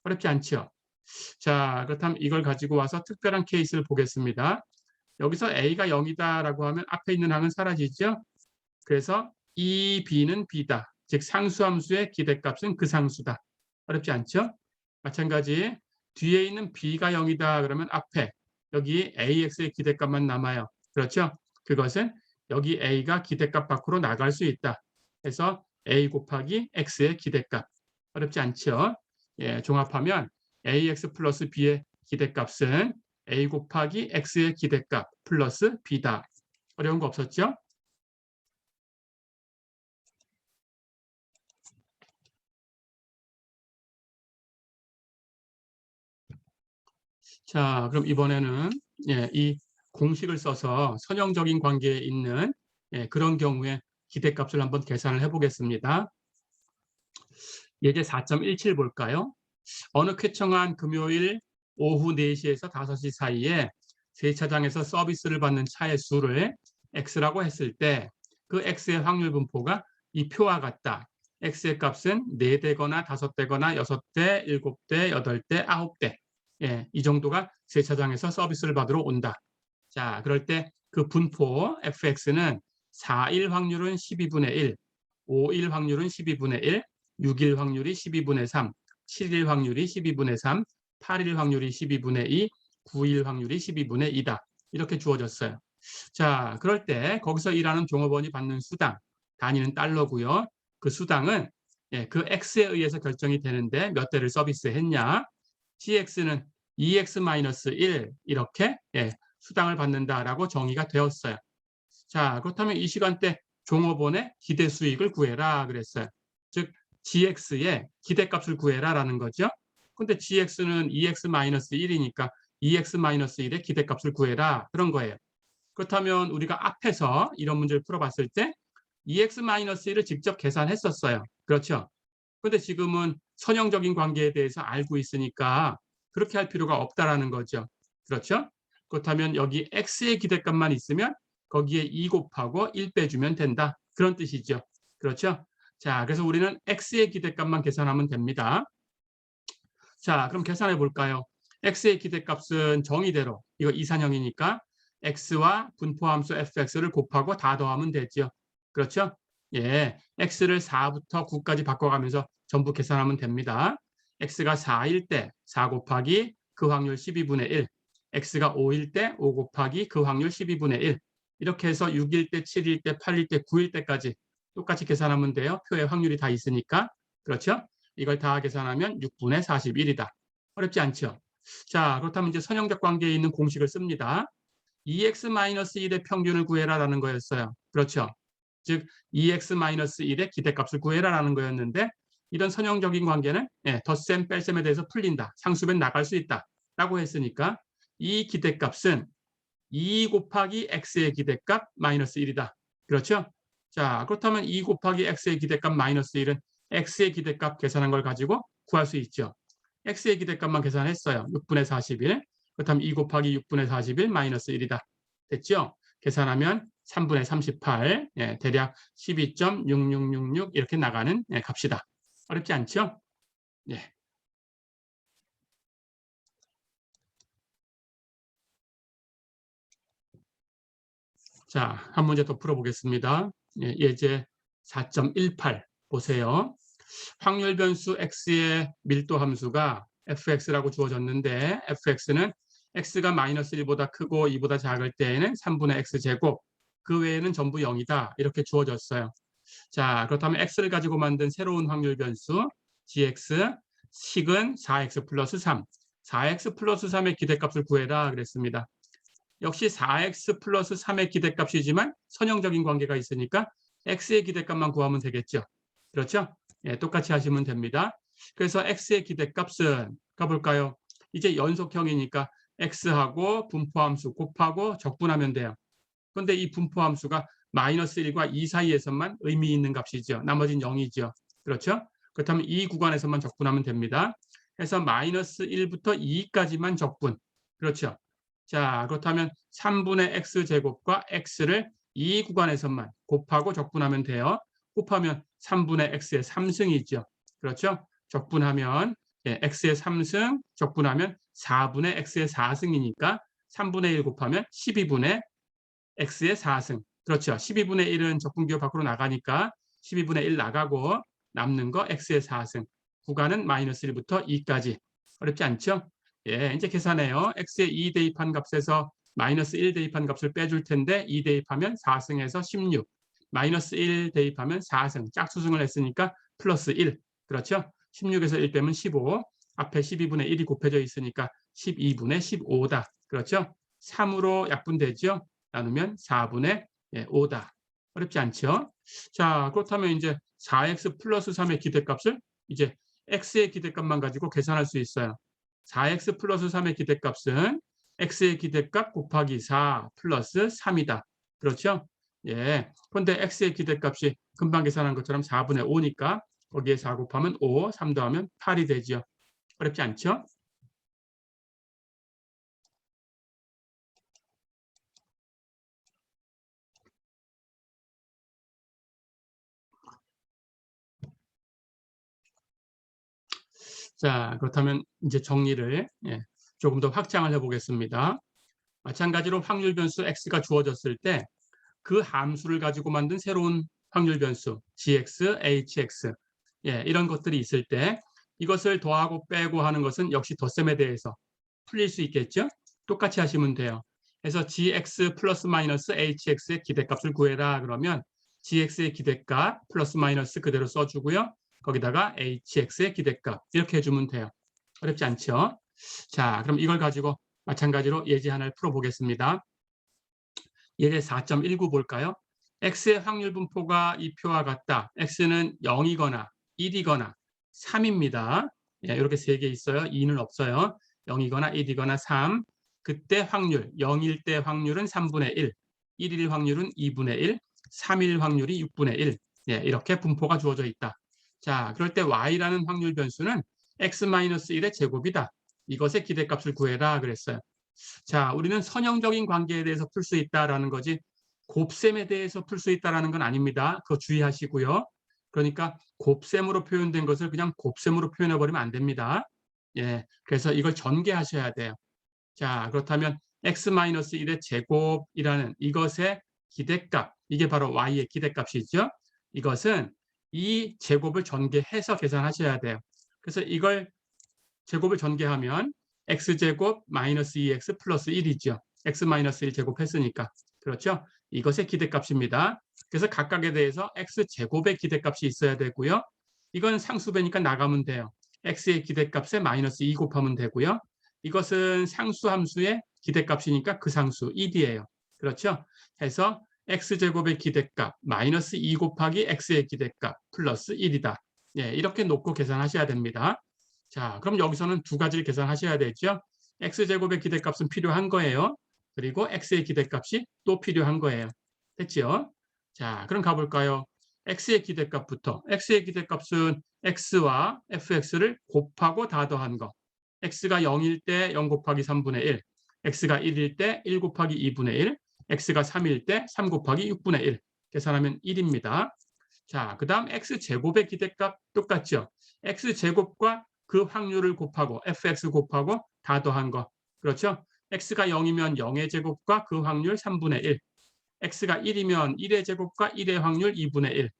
어렵지 않죠? 자, 그렇다면 이걸 가지고 와서 특별한 케이스를 보겠습니다. 여기서 a가 0이다라고 하면 앞에 있는 항은 사라지죠? 그래서 이 b는 b다. 즉 상수함수의 기대값은 그 상수다. 어렵지 않죠? 마찬가지 뒤에 있는 b가 0이다 그러면 앞에 여기 ax의 기대값만 남아요. 그렇죠? 그것은 여기 a가 기대값 밖으로 나갈 수 있다. 그래서 a 곱하기 x의 기대값. 어렵지 않죠? 예, 종합하면 ax 플러스 b의 기대값은 a 곱하기 x의 기대값 플러스 b다. 어려운 거 없었죠? 자, 그럼 이번에는 이 공식을 써서 선형적인 관계에 있는 그런 경우에 기대값을 한번 계산을 해보겠습니다. 예제 4.17 볼까요? 어느 쾌청한 금요일 오후 4시에서 5시 사이에 세차장에서 서비스를 받는 차의 수를 x라고 했을 때 그 x의 확률 분포가 이 표와 같다. x의 값은 4대거나 5대거나 6대, 7대, 8대, 9대. 이 정도가 세차장에서 서비스를 받으러 온다. 자, 그럴 때 그 분포 fx는 4일 확률은 12분의 1, 5일 확률은 12분의 1, 6일 확률이 12분의 3, 7일 확률이 12분의 3, 8일 확률이 12분의 2, 9일 확률이 12분의 2다. 이렇게 주어졌어요. 자, 그럴 때 거기서 일하는 종업원이 받는 수당, 단위는 달러고요. 그 수당은 그 x에 의해서 결정이 되는데 몇 대를 서비스했냐. gx는 2x-1 이렇게 수당을 받는다라고 정의가 되었어요. 자, 그렇다면 이 시간대 종업원의 기대 수익을 구해라 그랬어요. 즉 gx의 기대값을 구해라라는 거죠. 근데 gx는 2x-1이니까 2x-1의 기대값을 구해라 그런 거예요. 그렇다면 우리가 앞에서 이런 문제를 풀어봤을 때 2x-1을 직접 계산했었어요. 그렇죠? 근데 지금은 선형적인 관계에 대해서 알고 있으니까 그렇게 할 필요가 없다라는 거죠. 그렇죠? 그렇다면 여기 x의 기대값만 있으면 거기에 2 곱하고 1 빼주면 된다. 그런 뜻이죠. 그렇죠? 자, 그래서 우리는 x의 기대값만 계산하면 됩니다. 자, 그럼 계산해 볼까요? x의 기대값은 정의대로 이거 이산형이니까 x와 분포함수 fx를 곱하고 다 더하면 되죠. 그렇죠? 예, x를 4부터 9까지 바꿔가면서 전부 계산하면 됩니다. x가 4일 때 4 곱하기 그 확률 12분의 1, x가 5일 때 5 곱하기 그 확률 12분의 1, 이렇게 해서 6일 때, 7일 때, 8일 때, 9일 때까지 똑같이 계산하면 돼요. 표에 확률이 다 있으니까. 그렇죠? 이걸 다 계산하면 6분의 41이다. 어렵지 않죠? 자, 그렇다면 이제 선형적 관계에 있는 공식을 씁니다. 2x-1의 평균을 구해라라는 거였어요. 그렇죠? 즉 2x-1의 기대값을 구해라라는 거였는데 이런 선형적인 관계는 덧셈, 뺄셈에 대해서 풀린다. 상수변 나갈 수 있다. 라고 했으니까 이 기대값은 2 곱하기 x의 기대값 마이너스 1이다. 그렇죠? 자, 그렇다면 2 곱하기 x의 기대값 마이너스 1은 x의 기대값 계산한 걸 가지고 구할 수 있죠. x의 기대값만 계산했어요. 6분의 41. 그렇다면 2 곱하기 6분의 41 마이너스 1이다. 됐죠? 계산하면 3분의 38, 예, 대략 12.6666 이렇게 나가는 값이다. 어렵지 않죠? 예. 자, 한 문제 더 풀어보겠습니다. 예, 예제 4.18 보세요. 확률 변수 x의 밀도 함수가 fx라고 주어졌는데 fx는 x가 마이너스 1보다 크고 2보다 작을 때에는 3분의 x제곱, 그 외에는 전부 0이다. 이렇게 주어졌어요. 자, 그렇다면 x를 가지고 만든 새로운 확률 변수 gx, 식은 4x 플러스 3, 4x 플러스 3의 기대값을 구해라 그랬습니다. 역시 4x 플러스 3의 기대값이지만 선형적인 관계가 있으니까 x의 기대값만 구하면 되겠죠. 그렇죠? 예, 똑같이 하시면 됩니다. 그래서 x의 기대값은 가볼까요? 이제 연속형이니까 x하고 분포함수 곱하고 적분하면 돼요. 그런데 이 분포함수가 마이너스 1과 2 사이에서만 의미 있는 값이죠. 나머지는 0이죠. 그렇죠? 그렇다면 이 구간에서만 적분하면 됩니다. 그래서 마이너스 1부터 2까지만 적분. 그렇죠? 자, 그렇다면 3분의 x제곱과 x를 이 구간에서만 곱하고 적분하면 돼요. 곱하면 3분의 x의 3승이죠. 그렇죠? 적분하면 x의 3승, 적분하면 4분의 x의 4승이니까 3분의 1 곱하면 12분의 x의 4승. 그렇죠. 12분의 1은 적분기호 밖으로 나가니까 12분의 1 나가고 남는 거 x의 4승. 구간은 마이너스 1부터 2까지. 어렵지 않죠? 예, 이제 계산해요. x의 2 대입한 값에서 마이너스 1 대입한 값을 빼줄 텐데 2 대입하면 4승에서 16. 마이너스 1 대입하면 4승. 짝수승을 했으니까 플러스 1. 그렇죠? 16에서 1 빼면 15. 앞에 12분의 1이 곱해져 있으니까 12분의 15다. 그렇죠? 3으로 약분되죠? 나누면 4분의 5다. 어렵지 않죠? 자, 그렇다면 이제 4x 플러스 3의 기대값을 이제 x의 기대값만 가지고 계산할 수 있어요. 4x 플러스 3의 기대값은 x의 기대값 곱하기 4 플러스 3이다. 그렇죠? 예. 그런데 x의 기대값이 금방 계산한 것처럼 4분의 5니까 거기에 4 곱하면 5, 3 더하면 8이 되죠. 어렵지 않죠? 자, 그렇다면 이제 정리를 조금 더 확장을 해보겠습니다. 마찬가지로 확률 변수 x가 주어졌을 때 그 함수를 가지고 만든 새로운 확률 변수 gx, hx 이런 것들이 있을 때 이것을 더하고 빼고 하는 것은 역시 덧셈에 대해서 풀릴 수 있겠죠? 똑같이 하시면 돼요. 그래서 gx 플러스 마이너스 hx의 기대값을 구해라 그러면 gx의 기대값 플러스 마이너스 그대로 써주고요. 거기다가 hx의 기대값 이렇게 해주면 돼요. 어렵지 않죠? 자, 그럼 이걸 가지고 마찬가지로 예제 하나를 풀어보겠습니다. 예제 4.19 볼까요? x의 확률 분포가 이 표와 같다. x는 0이거나 1이거나 3입니다. 이렇게 세 개 있어요. 2는 없어요. 0이거나 1이거나 3. 그때 확률, 0일 때 확률은 3분의 1, 1일 확률은 2분의 1, 3일 확률이 6분의 1. 이렇게 분포가 주어져 있다. 자, 그럴 때 y라는 확률 변수는 x-1의 제곱이다. 이것의 기대값을 구해라 그랬어요. 자, 우리는 선형적인 관계에 대해서 풀 수 있다라는 거지 곱셈에 대해서 풀 수 있다라는 건 아닙니다. 그거 주의하시고요. 그러니까 곱셈으로 표현된 것을 그냥 곱셈으로 표현해 버리면 안 됩니다. 예, 그래서 이걸 전개하셔야 돼요. 자, 그렇다면 x-1의 제곱이라는 이것의 기대값, 이게 바로 y의 기대값이죠. 이것은 이 제곱을 전개해서 계산하셔야 돼요. 그래서 이걸 제곱을 전개하면 x제곱 마이너스 2x 플러스 1이죠. x 마이너스 1 제곱했으니까. 그렇죠? 이것의 기대값입니다. 그래서 각각에 대해서 x제곱의 기대값이 있어야 되고요. 이건 상수배니까 나가면 돼요. x의 기대값에 마이너스 2 곱하면 되고요. 이것은 상수함수의 기대값이니까 그 상수 1이에요. 그렇죠? 해서 x제곱의 기대값 마이너스 2 곱하기 x의 기대값 플러스 1이다. 이렇게 놓고 계산하셔야 됩니다. 자, 그럼 여기서는 두 가지를 계산하셔야 되죠. x제곱의 기대값은 필요한 거예요. 그리고 x의 기대값이 또 필요한 거예요. 됐죠? 자, 그럼 가볼까요? x의 기대값부터. x의 기대값은 x와 fx를 곱하고 다 더한 거. x가 0일 때 0 곱하기 3분의 1, x가 1일 때 1 곱하기 2분의 1, x가 3일 때 3 곱하기 6분의 1. 계산하면 1입니다. 자, 그 다음 x제곱의 기대값 똑같죠? x제곱과 그 확률을 곱하고 fx 곱하고 다 더한 거. 그렇죠? x가 0이면 0의 제곱과 그 확률 3분의 1, x가 1이면 1의 제곱과 1의 확률 2분의 1,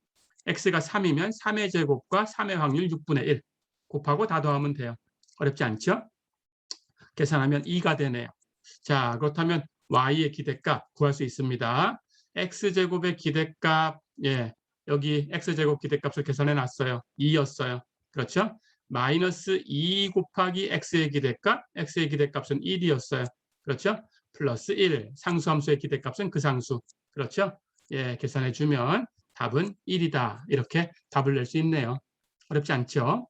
x가 3이면 3의 제곱과 3의 확률 6분의 1 곱하고 다 더하면 돼요. 어렵지 않죠? 계산하면 2가 되네요. 자, 그렇다면 y의 기대값 구할 수 있습니다. x제곱의 기대값, 예, 여기 x제곱 기대값을 계산해 놨어요. 2였어요. 그렇죠? 마이너스 2 곱하기 x의 기대값, x의 기대값은 1이었어요. 그렇죠? 플러스 1, 상수함수의 기대값은 그 상수. 그렇죠? 예, 계산해 주면 답은 1이다. 이렇게 답을 낼 수 있네요. 어렵지 않죠?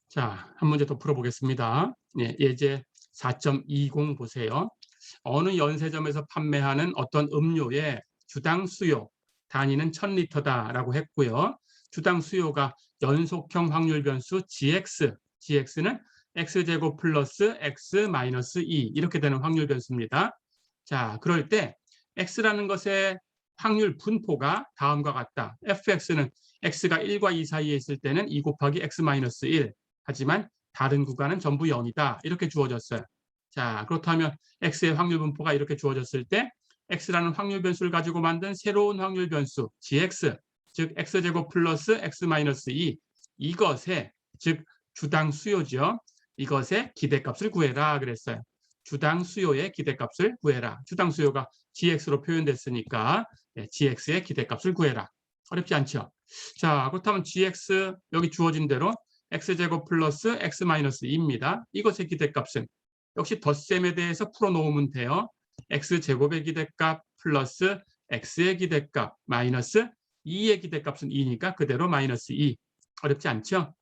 자, 한 문제 더 풀어보겠습니다. 예, 예제 4.20 보세요. 어느 연세점에서 판매하는 어떤 음료의 주당 수요, 단위는 1000리터다라고 했고요. 주당 수요가 연속형 확률 변수 gx, gx는 x제곱 플러스 x 마이너스 2 이렇게 되는 확률 변수입니다. 자, 그럴 때 x라는 것의 확률 분포가 다음과 같다. fx는 x가 1과 2 사이에 있을 때는 2 곱하기 x 마이너스 1, 하지만 다른 구간은 전부 0이다. 이렇게 주어졌어요. 자, 그렇다면 x의 확률 분포가 이렇게 주어졌을 때 x라는 확률 변수를 가지고 만든 새로운 확률 변수 gx, 즉 x제곱 플러스 x 마이너스 2, 이것의, 즉 주당 수요죠. 이것의 기대값을 구해라 그랬어요. 주당 수요의 기대값을 구해라. 주당 수요가 gx로 표현됐으니까 gx의 기대값을 구해라. 어렵지 않죠? 자, 그렇다면 gx 여기 주어진 대로 x제곱 플러스 x 마이너스 2입니다. 이것의 기대값은 역시 덧셈에 대해서 풀어놓으면 돼요. x제곱의 기대값 플러스 x의 기대값 마이너스 2의 기대값은 2니까 그대로 마이너스 2. 어렵지 않죠?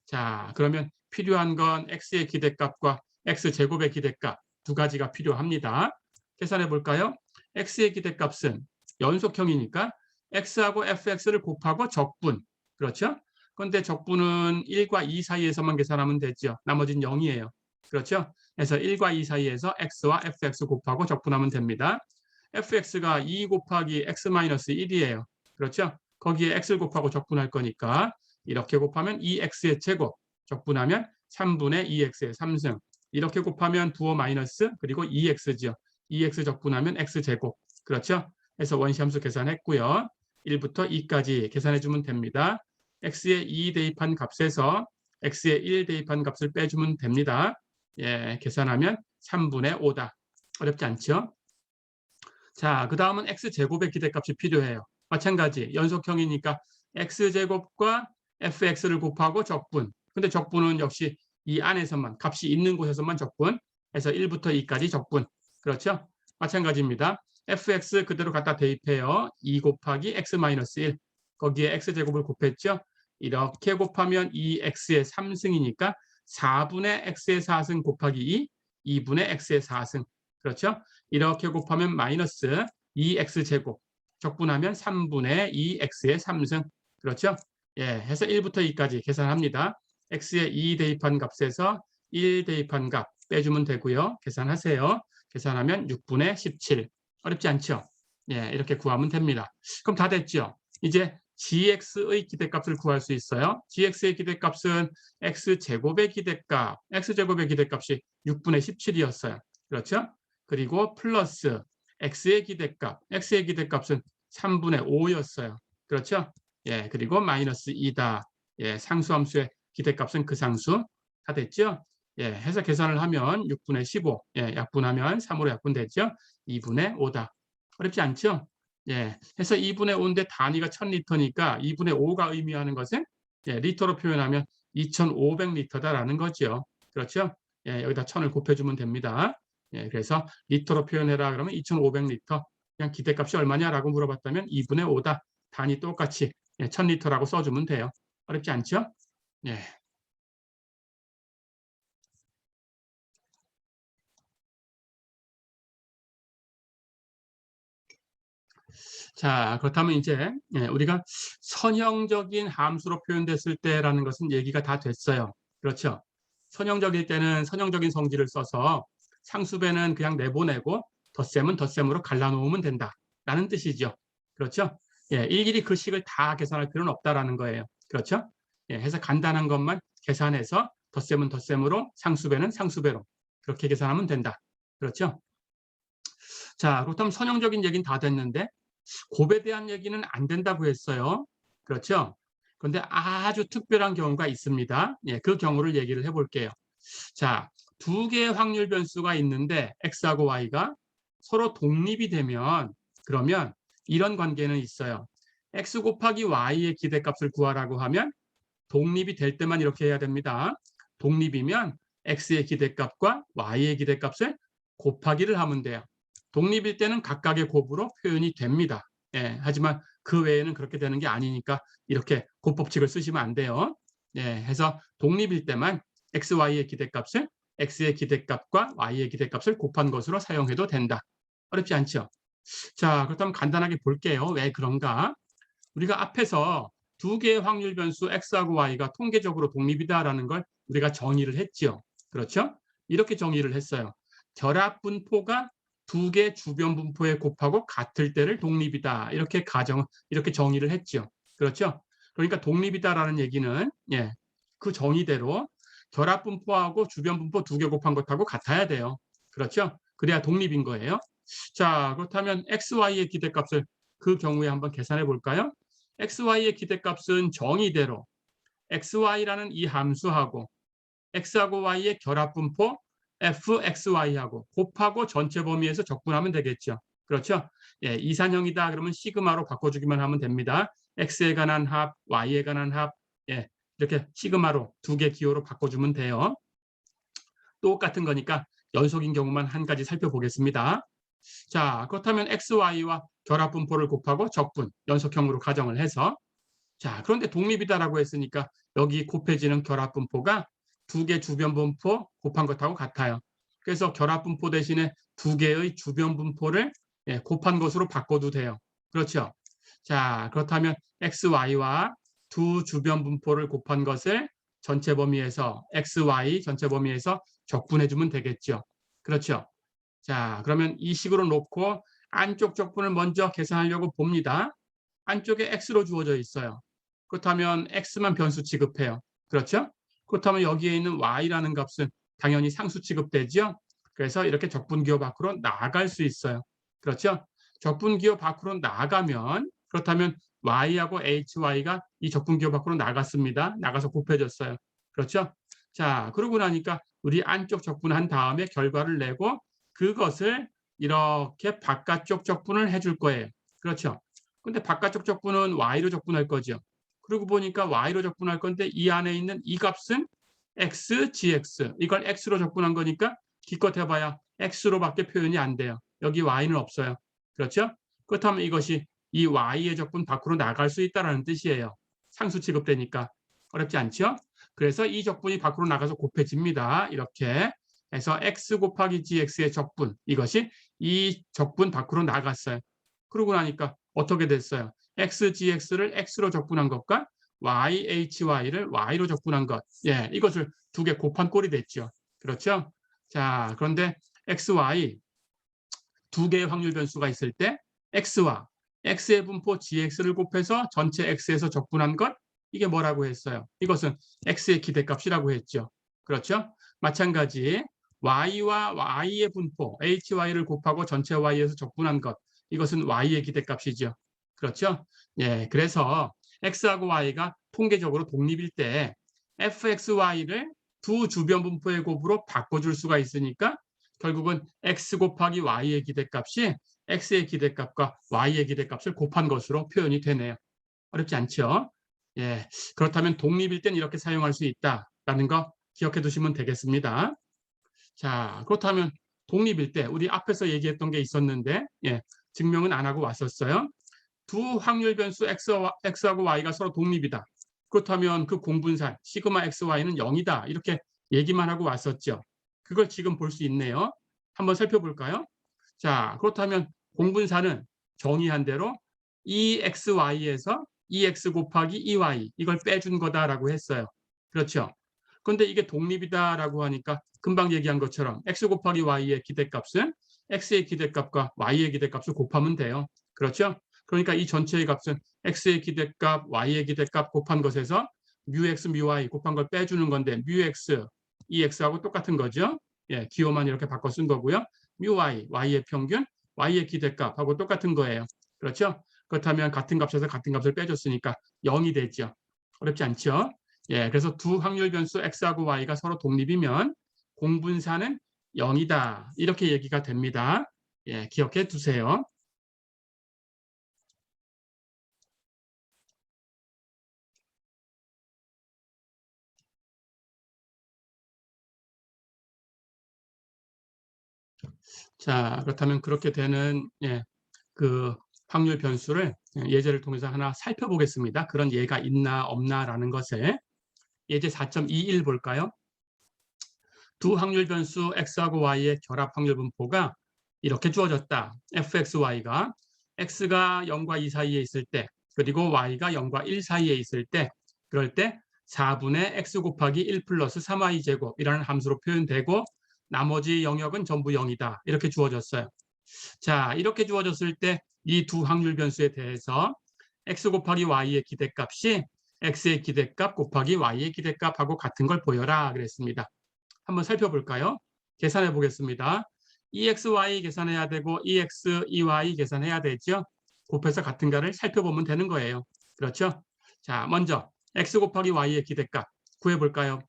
자, 그러면 필요한 건 x의 기대값과 x제곱의 기대값 두 가지가 필요합니다. 계산해 볼까요? x의 기대값은 연속형이니까 x하고 fx를 곱하고 적분. 그렇죠? 그런데 적분은 1과 2 사이에서만 계산하면 되죠. 나머지는 0이에요. 그렇죠? 그래서 1과 2 사이에서 x와 fx 곱하고 적분하면 됩니다. fx가 2 곱하기 x 마이너스 1이에요. 그렇죠? 거기에 x를 곱하고 적분할 거니까 이렇게 곱하면 2x의 제곱, 적분하면 3분의 2x의 3승. 이렇게 곱하면 부호 마이너스 그리고 2x죠. 2x 적분하면 x제곱. 그렇죠? 그래서 원시함수 계산했고요. 1부터 2까지 계산해주면 됩니다. x의 2 대입한 값에서 x의 1 대입한 값을 빼주면 됩니다. 예, 계산하면 3분의 5다. 어렵지 않죠? 자, 그 다음은 x제곱의 기대값이 필요해요. 마찬가지 연속형이니까 x제곱과 fx를 곱하고 적분. 근데 적분은 역시 이 안에서만, 값이 있는 곳에서만 적분. 해서 1부터 2까지 적분. 그렇죠? 마찬가지입니다. fx 그대로 갖다 대입해요. 2 곱하기 x 마이너스 1. 거기에 x제곱을 곱했죠? 이렇게 곱하면 2x의 3승이니까 4분의 x의 4승 곱하기 2, 2분의 x의 4승. 그렇죠? 이렇게 곱하면 마이너스 2x제곱. 적분하면 3분의 2x의 3승. 그렇죠? 예, 해서 1부터 2까지 계산합니다. x의 2 대입한 값에서 1 대입한 값 빼주면 되고요. 계산하세요. 계산하면 6분의 17. 어렵지 않죠? 예, 이렇게 구하면 됩니다. 그럼 다 됐죠? 이제 gx의 기대값을 구할 수 있어요. gx의 기대값은 x제곱의 기대값, x제곱의 기대값이 6분의 17이었어요. 그렇죠? 그리고 플러스 x의 기대값, x의 기대값은 3분의 5였어요. 그렇죠? 예, 그리고 마이너스 2다. 예, 상수함수의 기대값은 그 상수. 다 됐죠? 예, 해서 계산을 하면 6분의 15. 예, 약분하면 3으로 약분됐죠? 2분의 5다. 어렵지 않죠? 예, 해서 2분의 5인데 단위가 1000리터니까 2분의 5가 의미하는 것은 예, 리터로 표현하면 2500리터다라는 거죠. 그렇죠? 예, 여기다 1000을 곱해주면 됩니다. 예, 그래서 리터로 표현해라 그러면 2500리터. 그냥 기대값이 얼마냐라고 물어봤다면 2분의 5다. 단위 똑같이 1000리터라고 써주면 돼요. 어렵지 않죠? 예. 자, 그렇다면 이제 우리가 선형적인 함수로 표현됐을 때라는 것은 얘기가 다 됐어요. 그렇죠? 선형적일 때는 선형적인 성질을 써서 상수배는 그냥 내보내고 덧셈은 덧셈으로 갈라놓으면 된다라는 뜻이죠. 그렇죠? 예, 일일이 그 식을 다 계산할 필요는 없다라는 거예요. 그렇죠? 예, 해서 간단한 것만 계산해서 덧셈은 덧셈으로 상수배는 상수배로 그렇게 계산하면 된다. 그렇죠? 자, 그렇다면 선형적인 얘기는 다 됐는데 곱에 대한 얘기는 안 된다고 했어요. 그렇죠? 그런데 아주 특별한 경우가 있습니다. 예, 그 경우를 얘기를 해볼게요. 자, 두 개의 확률 변수가 있는데 x하고 y가 서로 독립이 되면 그러면 이런 관계는 있어요. x 곱하기 y의 기대값을 구하라고 하면 독립이 될 때만 이렇게 해야 됩니다. 독립이면 x의 기대값과 y의 기대값을 곱하기를 하면 돼요. 독립일 때는 각각의 곱으로 표현이 됩니다. 예, 하지만 그 외에는 그렇게 되는 게 아니니까 이렇게 곱법칙을 쓰시면 안 돼요. 예, 해서 독립일 때만 x, y의 기대값을 x의 기대값과 y의 기대값을 곱한 것으로 사용해도 된다. 어렵지 않죠? 자, 그렇다면 간단하게 볼게요. 왜 그런가? 우리가 앞에서 두 개의 확률 변수 x하고 y가 통계적으로 독립이다라는 걸 우리가 정의를 했죠. 그렇죠? 이렇게 정의를 했어요. 결합 분포가 두 개 주변 분포에 곱하고 같을 때를 독립이다. 이렇게 정의를 했죠. 그렇죠? 그러니까 독립이다라는 얘기는 그 정의대로 결합 분포하고 주변 분포 두 개 곱한 것하고 같아야 돼요. 그렇죠? 그래야 독립인 거예요. 자, 그렇다면 x, y의 기대값을 그 경우에 한번 계산해 볼까요? xy의 기대값은 정의대로 xy라는 이 함수하고 x하고 y의 결합분포 fxy하고 곱하고 전체 범위에서 적분하면 되겠죠. 그렇죠? 예, 이산형이다 그러면 시그마로 바꿔주기만 하면 됩니다. x에 관한 합, y에 관한 합, 예, 이렇게 시그마로 두 개 기호로 바꿔주면 돼요. 똑같은 거니까 연속인 경우만 한 가지 살펴보겠습니다. 자, 그렇다면 xy와 결합분포를 곱하고 적분, 연속형으로 가정을 해서 자, 그런데 독립이다라고 했으니까 여기 곱해지는 결합분포가 두 개 주변 분포 곱한 것하고 같아요. 그래서 결합분포 대신에 두 개의 주변 분포를 곱한 것으로 바꿔도 돼요. 그렇죠? 자, 그렇다면 xy와 두 주변 분포를 곱한 것을 전체 범위에서 xy 전체 범위에서 적분해주면 되겠죠. 그렇죠? 자, 그러면 이 식으로 놓고 안쪽 적분을 먼저 계산하려고 봅니다. 안쪽에 x로 주어져 있어요. 그렇다면 x만 변수 취급해요. 그렇죠? 그렇다면 여기에 있는 y라는 값은 당연히 상수 취급되죠. 그래서 이렇게 적분기호 밖으로 나갈 수 있어요. 그렇죠? 적분기호 밖으로 나가면 그렇다면 y하고 hy가 이 적분기호 밖으로 나갔습니다. 나가서 곱해졌어요. 그렇죠? 자, 그러고 나니까 우리 안쪽 적분한 다음에 결과를 내고 그것을 이렇게 바깥쪽 적분을 해줄 거예요. 그렇죠? 근데 바깥쪽 적분은 y로 적분할 거죠. 그러고 보니까 y로 적분할 건데 이 안에 있는 이 값은 x, gx 이걸 x로 적분한 거니까 기껏 해봐야 x로밖에 표현이 안 돼요. 여기 y는 없어요. 그렇죠? 그렇다면 이것이 이 y의 적분 밖으로 나갈 수 있다는 뜻이에요. 상수 취급되니까 어렵지 않죠? 그래서 이 적분이 밖으로 나가서 곱해집니다. 이렇게 해서 x 곱하기 gx의 적분 이것이 이 적분 밖으로 나갔어요. 그러고 나니까 어떻게 됐어요? x, gx를 x로 적분한 것과 y, hy를 y로 적분한 것. 예, 이것을 두 개 곱한 꼴이 됐죠. 그렇죠? 자, 그런데 x, y 두 개의 확률 변수가 있을 때 x와 x의 분포 gx를 곱해서 전체 x에서 적분한 것 이게 뭐라고 했어요? 이것은 x의 기대값이라고 했죠. 그렇죠? 마찬가지 y와 y의 분포 hy를 곱하고 전체 y에서 적분한 것 이것은 y의 기대값이죠. 그렇죠? 예, 그래서 x하고 y가 통계적으로 독립일 때 fxy를 두 주변 분포의 곱으로 바꿔줄 수가 있으니까 결국은 x 곱하기 y의 기대값이 x의 기대값과 y의 기대값을 곱한 것으로 표현이 되네요. 어렵지 않죠? 예, 그렇다면 독립일 땐 이렇게 사용할 수 있다라는 거 기억해 두시면 되겠습니다. 자, 그렇다면 독립일 때 우리 앞에서 얘기했던 게 있었는데 증명은 안 하고 왔었어요. 두 확률 변수 x하고 y가 서로 독립이다. 그렇다면 그 공분산 시그마 XY는 0이다. 이렇게 얘기만 하고 왔었죠. 그걸 지금 볼 수 있네요. 한번 살펴볼까요? 자, 그렇다면 공분산은 정의한 대로 EXY에서 EX 곱하기 EY 이걸 빼준 거다라고 했어요. 그렇죠? 그런데 이게 독립이다라고 하니까 금방 얘기한 것처럼 X 곱하기 Y의 기대값은 X의 기대값과 Y의 기대값을 곱하면 돼요. 그렇죠? 그러니까 이 전체의 값은 X의 기대값, Y의 기대값 곱한 것에서 뮤X, 뮤Y 곱한 걸 빼주는 건데 뮤X, EX하고 똑같은 거죠. 예, 기호만 이렇게 바꿔 쓴 거고요. 뮤Y, Y의 평균, Y의 기대값하고 똑같은 거예요. 그렇죠? 그렇다면 같은 값에서 같은 값을 빼줬으니까 0이 되죠. 어렵지 않죠? 예, 그래서 두 확률 변수 X하고 Y가 서로 독립이면 공분사는 0이다. 이렇게 얘기가 됩니다. 예, 기억해 두세요. 자, 그렇다면 그렇게 되는 그 확률 변수를 예제를 통해서 하나 살펴보겠습니다. 그런 예가 있나 없나라는 것을. 예제 4.21 볼까요? 두 확률 변수 x하고 y의 결합 확률 분포가 이렇게 주어졌다. fxy가 x가 0과 2 사이에 있을 때 그리고 y가 0과 1 사이에 있을 때 그럴 때 4분의 x 곱하기 1 플러스 3y 제곱이라는 함수로 표현되고 나머지 영역은 전부 0이다. 이렇게 주어졌어요. 자, 이렇게 주어졌을 때 이 두 확률 변수에 대해서 x 곱하기 y의 기대값이 x의 기대값 곱하기 y의 기대값하고 같은 걸 보여라 그랬습니다. 한번 살펴볼까요? 계산해 보겠습니다. EXY 계산해야 되고 EX, EY 계산해야 되죠. 곱해서 같은가를 살펴보면 되는 거예요. 그렇죠? 자, 먼저 X 곱하기 Y의 기대값 구해볼까요?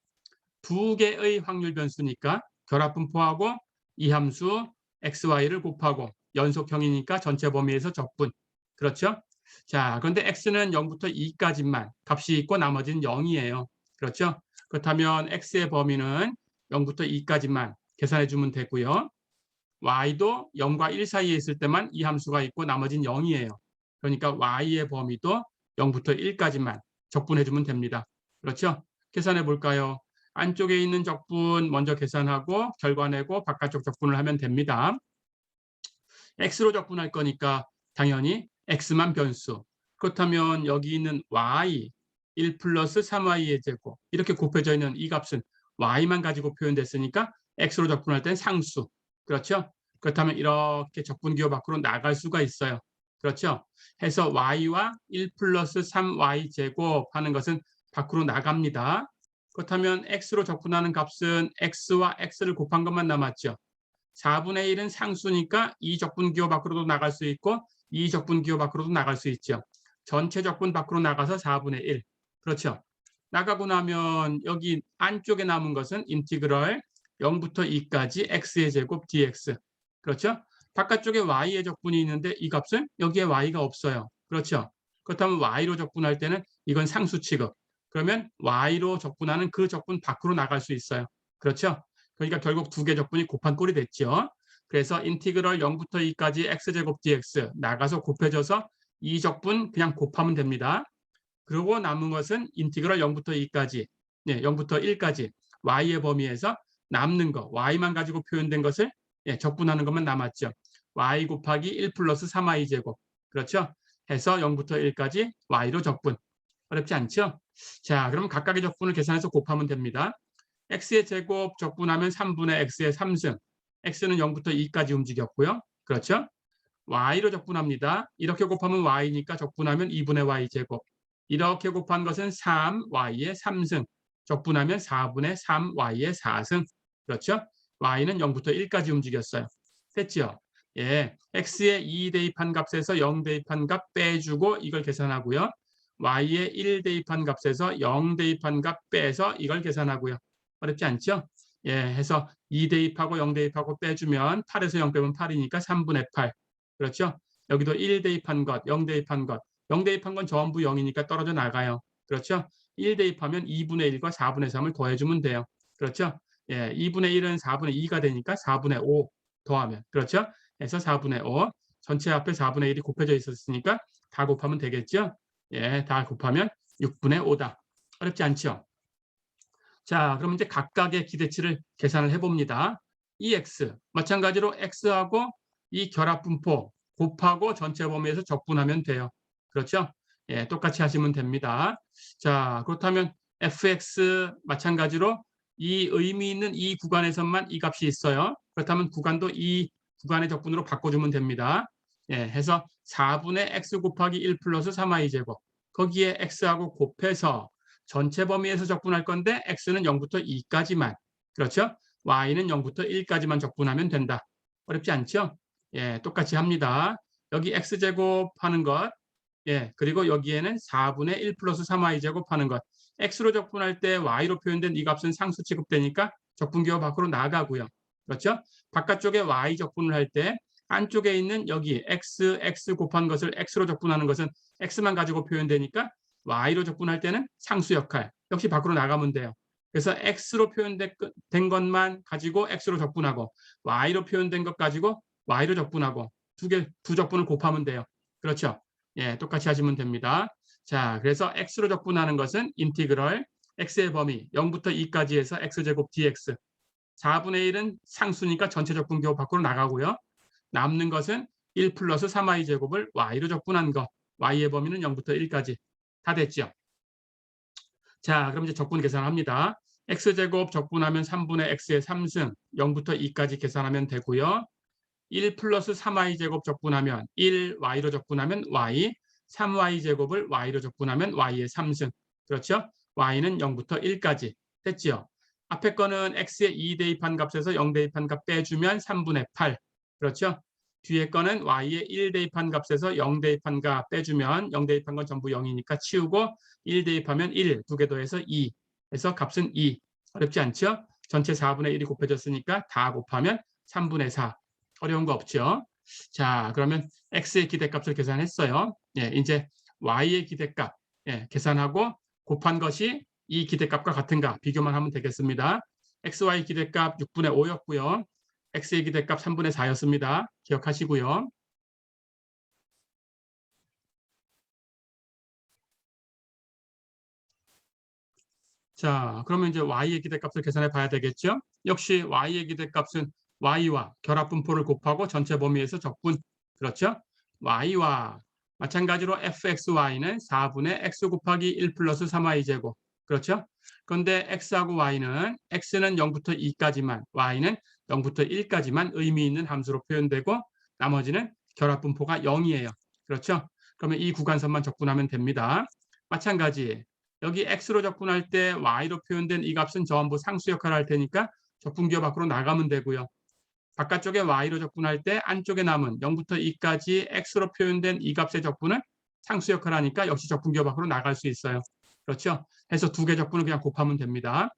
두 개의 확률 변수니까 결합 분포하고 이 함수 XY를 곱하고 연속형이니까 전체 범위에서 적분. 그렇죠? 자, 그런데 X는 0부터 2까지만 값이 있고 나머지는 0이에요. 그렇죠? 그렇다면 X의 범위는 0부터 2까지만 계산해 주면 되고요. Y도 0과 1 사이에 있을 때만 이 함수가 있고 나머지는 0이에요. 그러니까 Y의 범위도 0부터 1까지만 적분해 주면 됩니다. 그렇죠? 계산해 볼까요? 안쪽에 있는 적분 먼저 계산하고 결과 내고 바깥쪽 적분을 하면 됩니다. X로 적분할 거니까 당연히 X만 변수. 그렇다면 여기 있는 Y 1 플러스 3Y의 제곱 이렇게 곱해져 있는 이 값은 Y만 가지고 표현됐으니까 X로 적분할 땐 상수. 그렇죠? 그렇다면 이렇게 적분기호 밖으로 나갈 수가 있어요. 그렇죠? 해서 Y와 1 플러스 3Y 제곱 하는 것은 밖으로 나갑니다. 그렇다면 X로 적분하는 값은 X와 X를 곱한 것만 남았죠. 4분의 1은 상수니까 이 적분기호 밖으로도 나갈 수 있고 이 적분기호 밖으로도 나갈 수 있죠. 전체 적분 밖으로 나가서 4분의 1. 그렇죠. 나가고 나면 여기 안쪽에 남은 것은 인티그럴 0부터 2까지 x의 제곱 dx. 그렇죠. 바깥쪽에 y의 적분이 있는데 이 값은 여기에 y가 없어요. 그렇죠. 그렇다면 y로 적분할 때는 이건 상수 취급. 그러면 y로 적분하는 그 적분 밖으로 나갈 수 있어요. 그렇죠. 그러니까 결국 두 개 적분이 곱한 꼴이 됐죠. 그래서 인티그럴 0부터 2까지 x제곱 dx 나가서 곱해져서 이 적분 그냥 곱하면 됩니다. 그리고 남은 것은 인티그럴 0부터 2까지, 0부터 1까지 y의 범위에서 남는 거, y만 가지고 표현된 것을 적분하는 것만 남았죠. y 곱하기 1 플러스 3y 제곱. 그렇죠? 해서 0부터 1까지 y로 적분. 어렵지 않죠? 자, 그럼 각각의 적분을 계산해서 곱하면 됩니다. x의 제곱 적분하면 3분의 x의 3승. x는 0부터 2까지 움직였고요. 그렇죠? y로 적분합니다. 이렇게 곱하면 y니까 적분하면 2분의 y 제곱. 이렇게 곱한 것은 3y의 3승. 적분하면 4분의 3y의 4승. 그렇죠? y는 0부터 1까지 움직였어요. 됐죠? 예, x의 2 대입한 값에서 0 대입한 값 빼주고 이걸 계산하고요. y의 1 대입한 값에서 0 대입한 값 빼서 이걸 계산하고요. 어렵지 않죠? 예, 해서 2 대입하고 0 대입하고 빼주면 8에서 0 빼면 8이니까 3분의 8. 그렇죠? 여기도 1 대입한 것, 0 대입한 것. 0 대입한 건 전부 0이니까 떨어져 나가요. 그렇죠? 1 대입하면 2분의 1과 4분의 3을 더해주면 돼요. 그렇죠? 예, 2분의 1은 4분의 2가 되니까 4분의 5 더하면. 그렇죠? 해서 4분의 5. 전체 앞에 4분의 1이 곱해져 있었으니까 다 곱하면 되겠죠? 예, 다 곱하면 6분의 5다. 어렵지 않죠? 자, 그럼 이제 각각의 기대치를 계산을 해봅니다. 이 x, 마찬가지로 x하고 이 결합분포 곱하고 전체 범위에서 적분하면 돼요. 그렇죠? 예, 똑같이 하시면 됩니다. 자, 그렇다면 fx 마찬가지로 이 의미 있는 이 구간에서만 이 값이 있어요. 그렇다면 구간도 이 구간의 적분으로 바꿔주면 됩니다. 예, 해서 4분의 x 곱하기 1 플러스 3y 제곱 거기에 x하고 곱해서 전체 범위에서 적분할 건데 x는 0부터 2까지만, 그렇죠? y는 0부터 1까지만 적분하면 된다. 어렵지 않죠? 예, 똑같이 합니다. 여기 x제곱 하는 것, 예, 그리고 여기에는 4분의 1 플러스 3y제곱 하는 것. x로 적분할 때 y로 표현된 이 값은 상수 취급되니까 적분기호 밖으로 나가고요. 그렇죠? 바깥쪽에 y 적분을 할 때 안쪽에 있는 여기 x 곱한 것을 x로 적분하는 것은 x만 가지고 표현되니까 y로 적분할 때는 상수 역할 역시 밖으로 나가면 돼요. 그래서 x로 표현된 것만 가지고 x로 적분하고 y로 표현된 것 가지고 y로 적분하고 두 적분을 곱하면 돼요. 그렇죠? 예, 똑같이 하시면 됩니다. 자, 그래서 x로 적분하는 것은 인티그럴 x의 범위 0부터 2까지 해서 x제곱 dx 4분의 1은 상수니까 전체 적분기호 밖으로 나가고요. 남는 것은 1 플러스 3y 제곱을 y로 적분한 거. y의 범위는 0부터 1까지. 다 됐죠? 자, 그럼 이제 적분 계산합니다. x제곱 적분하면 3분의 x의 3승 0부터 2까지 계산하면 되고요. 1 플러스 3y 제곱 적분하면 1y로 적분하면 y, 3y 제곱을 y로 적분하면 y의 3승. 그렇죠? y는 0부터 1까지. 됐죠? 앞에 거는 x의 2 대입한 값에서 0 대입한 값 빼주면 3분의 8. 그렇죠? 뒤에 거는 y의 1 대입한 값에서 0 대입한 값 빼주면 0 대입한 건 전부 0이니까 치우고 1 대입하면 1, 두 개 더해서 2. 해서 값은 2. 어렵지 않죠? 전체 4분의 1이 곱해졌으니까 다 곱하면 3분의 4. 어려운 거 없죠? 자, 그러면 x의 기대값을 계산했어요. 예, 이제 y의 기대값 계산하고 곱한 것이 이 기대값과 같은가 비교만 하면 되겠습니다. xy 기대값 6분의 5였고요. x의 기대값 3분의 4였습니다. 기억하시고요. 자, 그러면 이제 y의 기대값을 계산해 봐야 되겠죠? 역시 y의 기대값은 y와 결합분포를 곱하고 전체 범위에서 적분. 그렇죠? y와 마찬가지로 fxy는 4분의 x 곱하기 1 플러스 3y 제곱. 그렇죠? 그런데 x하고 y는 x는 0부터 2까지만, y는 0부터 1까지만 의미 있는 함수로 표현되고 나머지는 결합분포가 0이에요. 그렇죠? 그러면 이 구간선만 적분하면 됩니다. 마찬가지 여기 x로 적분할 때 y로 표현된 이 값은 전부 상수 역할을 할 테니까 적분기호 밖으로 나가면 되고요. 바깥쪽에 y로 적분할 때 안쪽에 남은 0부터 2까지 x로 표현된 이 값의 적분은 상수 역할을 하니까 역시 적분기호 밖으로 나갈 수 있어요. 그렇죠? 해서 두 개 적분을 그냥 곱하면 됩니다.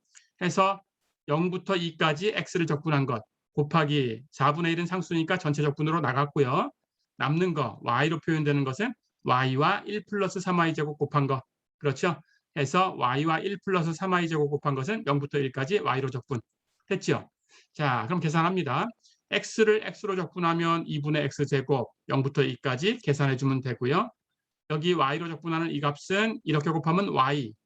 해서 0부터 2까지 x를 적분한 것 곱하기 4분의 1은 상수니까 전체 적분으로 나갔고요. 남는 거 y로 표현되는 것은 y와 1 플러스 3y 제곱 곱한 거. 그렇죠? 해서 y와 1 플러스 3y 제곱 곱한 것은 0부터 1까지 y로 적분. 됐죠? 자, 그럼 계산합니다. x를 x로 적분하면 2분의 x제곱 0부터 2까지 계산해주면 되고요. 여기 y로 적분하는 이 값은 이렇게 곱하면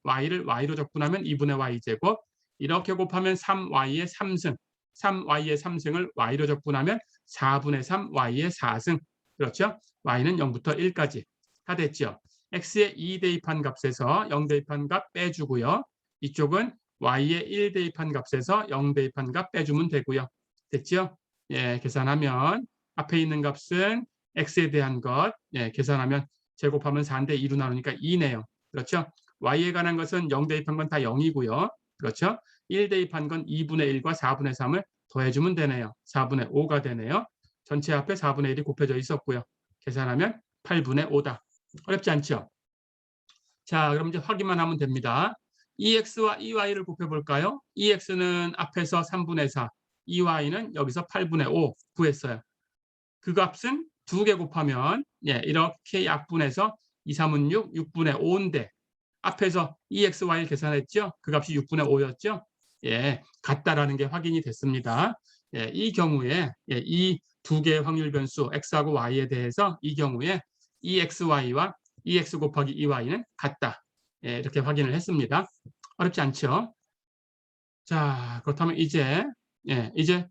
y를 y로 적분하면 2분의 y제곱 이렇게 곱하면 3y의 3승 3y의 3승을 y로 적분하면 4분의 3y의 4승. 그렇죠? y는 0부터 1까지. 다 됐죠? x의 2 대입한 값에서 0 대입한 값 빼주고요. 이쪽은 y의 1 대입한 값에서 0 대입한 값 빼주면 되고요. 됐죠? 예, 계산하면 앞에 있는 값은 x에 대한 것 계산하면 제곱하면 4인데 2로 나누니까 2네요. 그렇죠? y에 관한 것은 0 대입한 건 다 0이고요. 그렇죠? 1 대입한 건 2분의 1과 4분의 3을 더해주면 되네요. 4분의 5가 되네요. 전체 앞에 4분의 1이 곱해져 있었고요. 계산하면 8분의 5다. 어렵지 않죠? 자, 그럼 이제 확인만 하면 됩니다. EX와 EY를 곱해볼까요? EX는 앞에서 3분의 4, EY는 여기서 8분의 5 구했어요. 그 값은 두 개 곱하면 이렇게 약분해서 2, 3은 6, 6분의 5인데 앞에서 EXY를 계산했죠? 그 값이 6분의 5였죠? 예, 같다라는 게 확인이 됐습니다. 예, 이 경우에 이 두 개의 확률 변수 X하고 Y에 대해서 이 경우에 EXY와 EX 곱하기 EY는 같다. 예, 이렇게 확인을 했습니다. 어렵지 않죠? 자, 그렇다면 이제 이제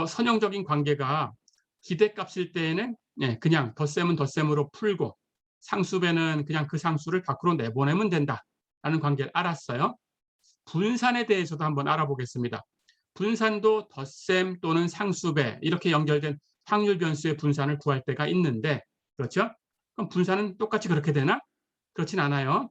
선형적인 관계가 기대값일 때에는 그냥 덧셈은 덧셈으로 풀고 상수배는 그냥 그 상수를 밖으로 내보내면 된다라는 관계를 알았어요. 분산에 대해서도 한번 알아보겠습니다. 분산도 덧셈 또는 상수배 이렇게 연결된 확률 변수의 분산을 구할 때가 있는데, 그렇죠? 그럼 분산은 똑같이 그렇게 되나? 그렇진 않아요.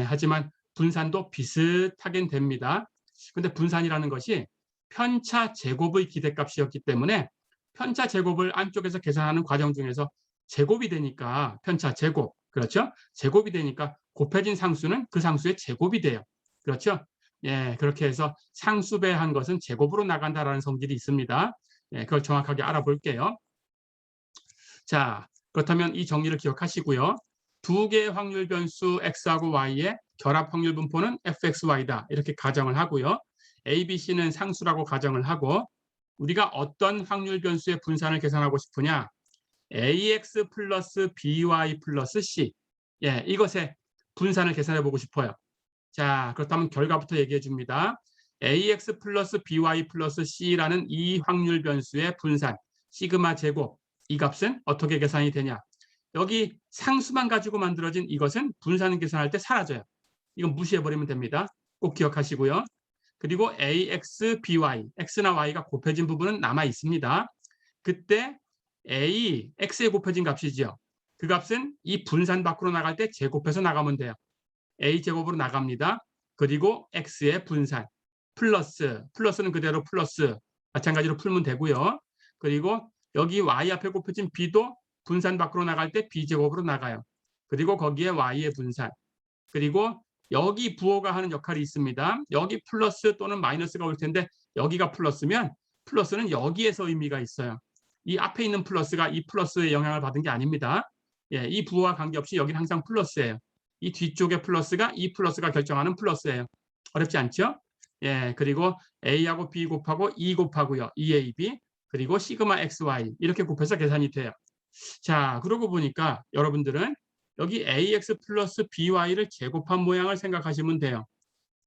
하지만 분산도 비슷하긴 됩니다. 근데 분산이라는 것이 편차 제곱의 기대값이었기 때문에 편차 제곱을 안쪽에서 계산하는 과정 중에서 제곱이 되니까 편차 제곱, 그렇죠? 제곱이 되니까 곱해진 상수는 그 상수의 제곱이 돼요. 그렇죠? 그렇게 해서 상수배한 것은 제곱으로 나간다라는 성질이 있습니다. 그걸 정확하게 알아볼게요. 자, 그렇다면 이 정리를 기억하시고요. 두 개의 확률 변수 x하고 y의 결합 확률 분포는 fxy다. 이렇게 가정을 하고요. a, b, c는 상수라고 가정을 하고 우리가 어떤 확률 변수의 분산을 계산하고 싶으냐? ax 플러스 by 플러스 c. 이것의 분산을 계산해 보고 싶어요. 자, 그렇다면 결과부터 얘기해 줍니다. ax 플러스 by 플러스 c라는 이 확률 변수의 분산 시그마 제곱, 이 값은 어떻게 계산이 되냐? 여기 상수만 가지고 만들어진 이것은 분산 계산할 때 사라져요. 이건 무시해버리면 됩니다. 꼭 기억하시고요. 그리고 ax, by, x나 y가 곱해진 부분은 남아 있습니다. 그때 a, x에 곱해진 값이죠. 그 값은 이 분산 밖으로 나갈 때 제곱해서 나가면 돼요. a제곱으로 나갑니다. 그리고 x의 분산 플러스는 그대로 플러스 마찬가지로 풀면 되고요. 그리고 여기 y 앞에 곱해진 b도 분산 밖으로 나갈 때 b제곱으로 나가요. 그리고 거기에 y의 분산, 그리고 여기 부호가 하는 역할이 있습니다. 여기 플러스 또는 마이너스가 올 텐데 여기가 플러스면 플러스는 여기에서 의미가 있어요. 이 앞에 있는 플러스가 이 플러스의 영향을 받은 게 아닙니다. 이 부호와 관계없이 여기는 항상 플러스예요. 이 뒤쪽의 플러스가 이 플러스가 결정하는 플러스예요. 어렵지 않죠? 그리고 a하고 b 곱하고 2 곱하고요. 2ab 그리고 시그마 xy 이렇게 곱해서 계산이 돼요. 자, 그러고 보니까 여러분들은 여기 ax 플러스 by를 제곱한 모양을 생각하시면 돼요.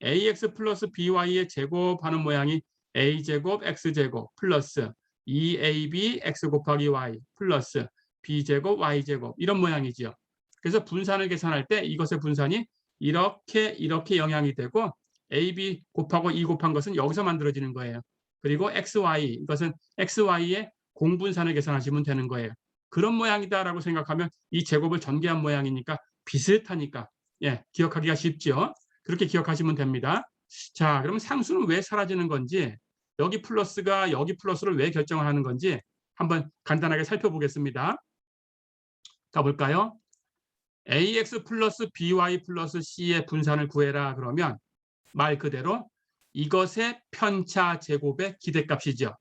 ax 플러스 by의 제곱하는 모양이 a제곱 x제곱 플러스 2ab x 곱하기 y 플러스 b제곱 y제곱 이런 모양이죠. 그래서 분산을 계산할 때 이것의 분산이 이렇게 영향이 되고 ab 곱하고 2 곱한 것은 여기서 만들어지는 거예요. 그리고 xy 이것은 xy의 공분산을 계산하시면 되는 거예요. 그런 모양이다라고 생각하면 이 제곱을 전개한 모양이니까 비슷하니까 기억하기가 쉽죠. 그렇게 기억하시면 됩니다. 자, 그럼 상수는 왜 사라지는 건지, 여기 플러스가 여기 플러스를 왜 결정을 하는 건지 한번 간단하게 살펴보겠습니다. 가볼까요? ax 플러스 by 플러스 c의 분산을 구해라 그러면 말 그대로 이것의 편차 제곱의 기대값이죠.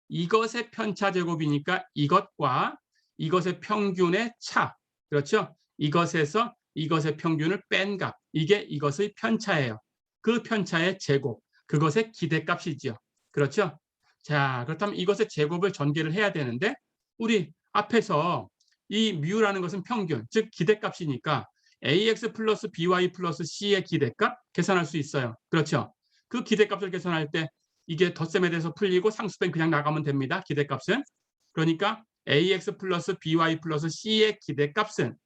이것의 편차 제곱이니까 이것과 이것의 평균의 차, 그렇죠? 이것에서 이것의 평균을 뺀 값, 이게 이것의 편차예요. 그 편차의 제곱, 그것의 기대값이죠. 그렇죠? 자, 그렇다면 이것의 제곱을 전개를 해야 되는데 우리 앞에서 이 뮤라는 것은 평균, 즉 기대값이니까 ax 플러스 by 플러스 c의 기대값 계산할 수 있어요. 그렇죠? 그 기대값을 계산할 때 이게 덧셈에 대해서 풀리고 상수배는 그냥 나가면 됩니다. 기대값은. 그러니까 ax 플러스 by 플러스 c의 기대값은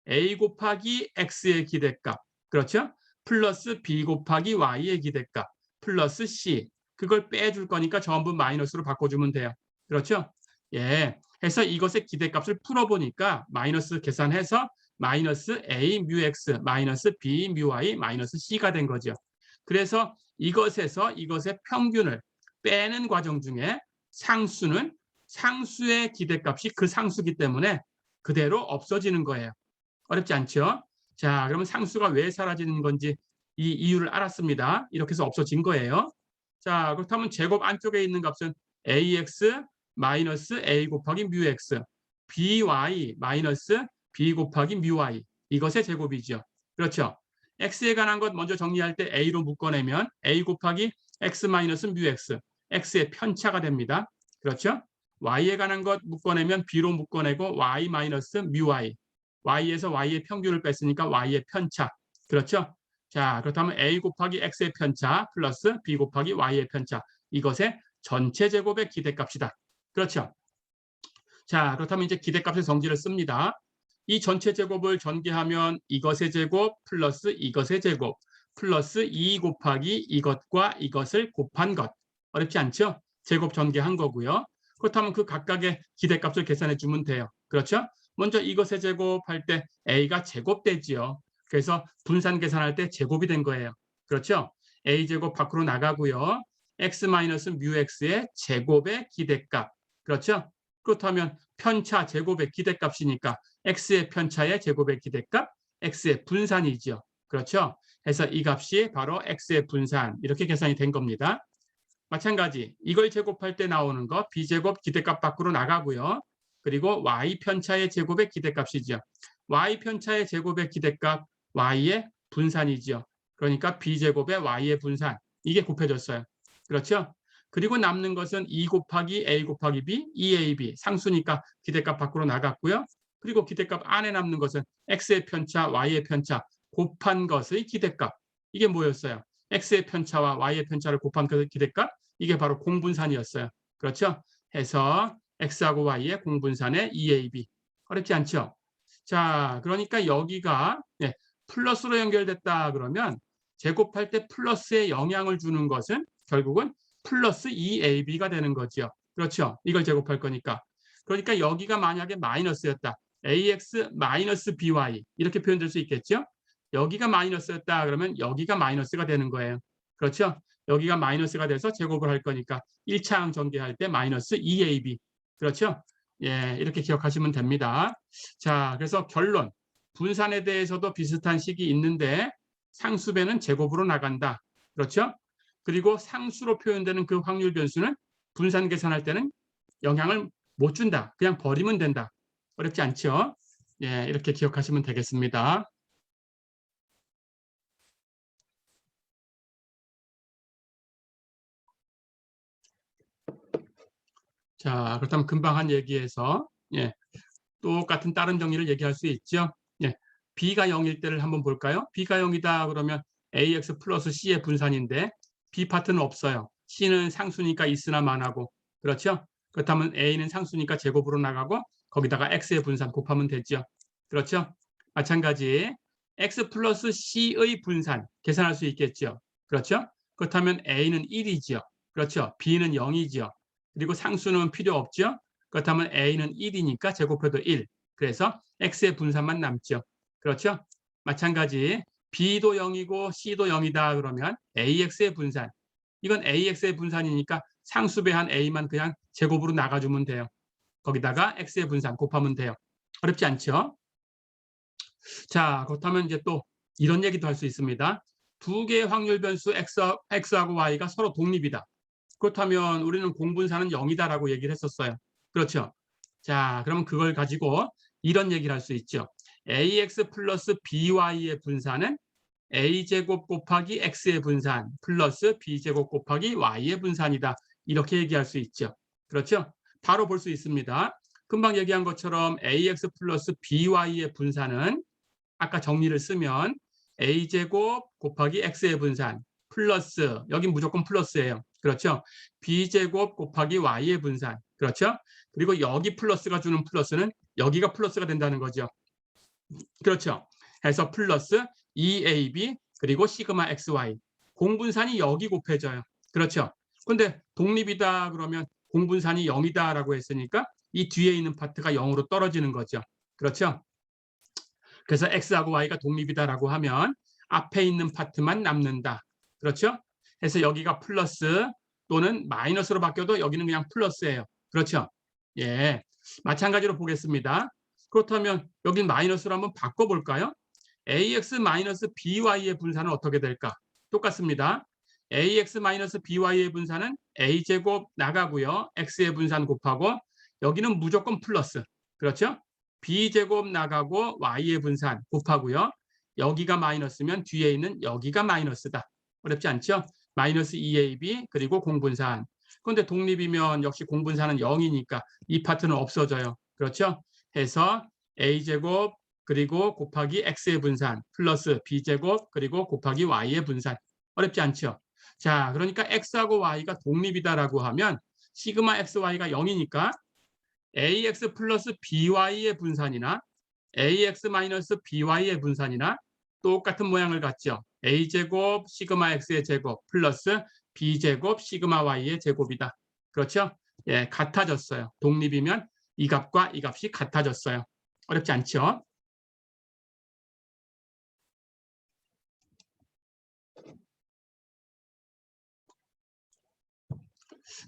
a 곱하기 x의 기대값, 그렇죠? 플러스 b 곱하기 y의 기대값 플러스 c, 그걸 빼줄 거니까 전부 마이너스로 바꿔주면 돼요. 그렇죠? 해서 이것의 기대값을 풀어보니까 마이너스 계산해서 마이너스 a 뮤 x 마이너스 b 뮤 y 마이너스 c가 된 거죠. 그래서 이것에서 이것의 평균을 빼는 과정 중에 상수는 상수의 기대값이 그 상수기 때문에 그대로 없어지는 거예요. 어렵지 않죠? 자, 그러면 상수가 왜 사라지는 건지 이 이유를 알았습니다. 이렇게 해서 없어진 거예요. 자, 그렇다면 제곱 안쪽에 있는 값은 ax 마이너스 a 곱하기 뮤 x, by 마이너스 b 곱하기 뮤 y, 이것의 제곱이죠. 그렇죠? x에 관한 것 먼저 정리할 때 a로 묶어내면 a 곱하기 x 마이너스 뮤 x, x의 편차가 됩니다. 그렇죠? y에 관한 것 묶어내면 b로 묶어내고 y 마이너스 뮤 y, y에서 y의 평균을 뺐으니까 y의 편차. 그렇죠? 자, 그렇다면 a 곱하기 x의 편차 플러스 b 곱하기 y의 편차 이것의 전체 제곱의 기대값이다. 그렇죠? 자, 그렇다면 이제 기대값의 성질을 씁니다. 이 전체 제곱을 전개하면 이것의 제곱 플러스 이것의 제곱 플러스 2 곱하기 이것과 이것을 곱한 것. 어렵지 않죠? 제곱 전개한 거고요. 그렇다면 그 각각의 기대값을 계산해 주면 돼요. 그렇죠? 먼저 이것의 제곱할 때 a가 제곱되지요. 그래서 분산 계산할 때 제곱이 된 거예요. 그렇죠? a제곱 밖으로 나가고요. x 마이너스 뮤 x의 제곱의 기대값. 그렇죠? 그렇다면 편차 제곱의 기대값이니까 x의 편차의 제곱의 기대값, x의 분산이죠. 그렇죠? 그래서 이 값이 바로 x의 분산 이렇게 계산이 된 겁니다. 마찬가지 이걸 제곱할 때 나오는 거 b제곱 기대값 밖으로 나가고요. 그리고 y 편차의 제곱의 기대값이죠. y 편차의 제곱의 기대값 y의 분산이죠. 그러니까 b제곱의 y의 분산 이게 곱해졌어요. 그렇죠? 그리고 남는 것은 2 곱하기 a 곱하기 b, 2ab 상수니까 기대값 밖으로 나갔고요. 그리고 기대값 안에 남는 것은 x의 편차, y의 편차 곱한 것의 기대값. 이게 뭐였어요? x의 편차와 y의 편차를 곱한 그 기대값 이게 바로 공분산이었어요. 그렇죠? 해서 x하고 y의 공분산의 2ab. 어렵지 않죠? 자, 그러니까 여기가 플러스로 연결됐다 그러면 제곱할 때 플러스에 영향을 주는 것은 결국은 플러스 2ab가 되는 거죠. 그렇죠? 이걸 제곱할 거니까. 그러니까 여기가 만약에 마이너스였다. ax 마이너스 by 이렇게 표현될 수 있겠죠? 여기가 마이너스였다 그러면 여기가 마이너스가 되는 거예요. 그렇죠? 여기가 마이너스가 돼서 제곱을 할 거니까 1차항 전개할 때 마이너스 2ab. 그렇죠? 예, 이렇게 기억하시면 됩니다. 자, 그래서 결론. 분산에 대해서도 비슷한 식이 있는데 상수배는 제곱으로 나간다. 그렇죠? 그리고 상수로 표현되는 그 확률 변수는 분산 계산할 때는 영향을 못 준다. 그냥 버리면 된다. 어렵지 않죠? 예, 이렇게 기억하시면 되겠습니다. 자, 그렇다면 금방 한 얘기에서 똑같은 다른 정리를 얘기할 수 있죠. b가 0일 때를 한번 볼까요? b가 0이다 그러면 ax 플러스 c의 분산인데 b 파트는 없어요. c는 상수니까 있으나 만하고 그렇죠? 그렇다면 a는 상수니까 제곱으로 나가고 거기다가 x의 분산 곱하면 되죠. 그렇죠? 마찬가지 x 플러스 c의 분산 계산할 수 있겠죠. 그렇죠? 그렇다면 a는 1이죠. 그렇죠? b는 0이죠. 그리고 상수는 필요 없죠. 그렇다면 a는 1이니까 제곱해도 1. 그래서 x의 분산만 남죠. 그렇죠? 마찬가지 b도 0이고 c도 0이다 그러면 ax의 분산. 이건 ax의 분산이니까 상수배한 a만 그냥 제곱으로 나가주면 돼요. 거기다가 x의 분산 곱하면 돼요. 어렵지 않죠? 자, 그렇다면 이제 또 이런 얘기도 할 수 있습니다. 두 개의 확률 변수 x하고 y가 서로 독립이다. 그렇다면 우리는 공분산은 0이다라고 얘기를 했었어요. 그렇죠? 자, 그러면 그걸 가지고 이런 얘기를 할 수 있죠. ax 플러스 by의 분산은 a제곱 곱하기 x의 분산 플러스 b제곱 곱하기 y의 분산이다. 이렇게 얘기할 수 있죠. 그렇죠? 바로 볼 수 있습니다. 금방 얘기한 것처럼 ax 플러스 by의 분산은 아까 정리를 쓰면 a제곱 곱하기 x의 분산 플러스 여기 무조건 플러스예요. 그렇죠? b제곱 곱하기 y의 분산. 그렇죠? 그리고 여기 플러스가 주는 플러스는 여기가 플러스가 된다는 거죠. 그렇죠? 해서 플러스 2ab 그리고 시그마 xy. 공분산이 여기 곱해져요. 그렇죠? 근데 독립이다 그러면 공분산이 0이다라고 했으니까 이 뒤에 있는 파트가 0으로 떨어지는 거죠. 그렇죠? 그래서 x하고 y가 독립이다라고 하면 앞에 있는 파트만 남는다. 그렇죠? 그래서 여기가 플러스 또는 마이너스로 바뀌어도 여기는 그냥 플러스예요. 그렇죠? 예, 마찬가지로 보겠습니다. 그렇다면 여긴 마이너스로 한번 바꿔볼까요? ax 마이너스 by의 분산은 어떻게 될까? 똑같습니다. ax 마이너스 by의 분산은 a제곱 나가고요. x의 분산 곱하고 여기는 무조건 플러스. 그렇죠? b제곱 나가고 y의 분산 곱하고요. 여기가 마이너스면 뒤에 있는 여기가 마이너스다. 어렵지 않죠? 마이너스 2ab 그리고 공분산. 그런데 독립이면 역시 공분산은 0이니까 이 파트는 없어져요. 그렇죠? 해서 a제곱 그리고 곱하기 x의 분산 플러스 b제곱 그리고 곱하기 y의 분산. 어렵지 않죠? 자, 그러니까 x하고 y가 독립이다라고 하면 시그마 xy가 0이니까 ax 플러스 by의 분산이나 ax 마이너스 by의 분산이나 똑같은 모양을 갖죠. a제곱 시그마 x의 제곱 플러스 b제곱 시그마 y의 제곱이다. 그렇죠? 예, 같아졌어요. 독립이면 이 값과 이 값이 같아졌어요. 어렵지 않죠?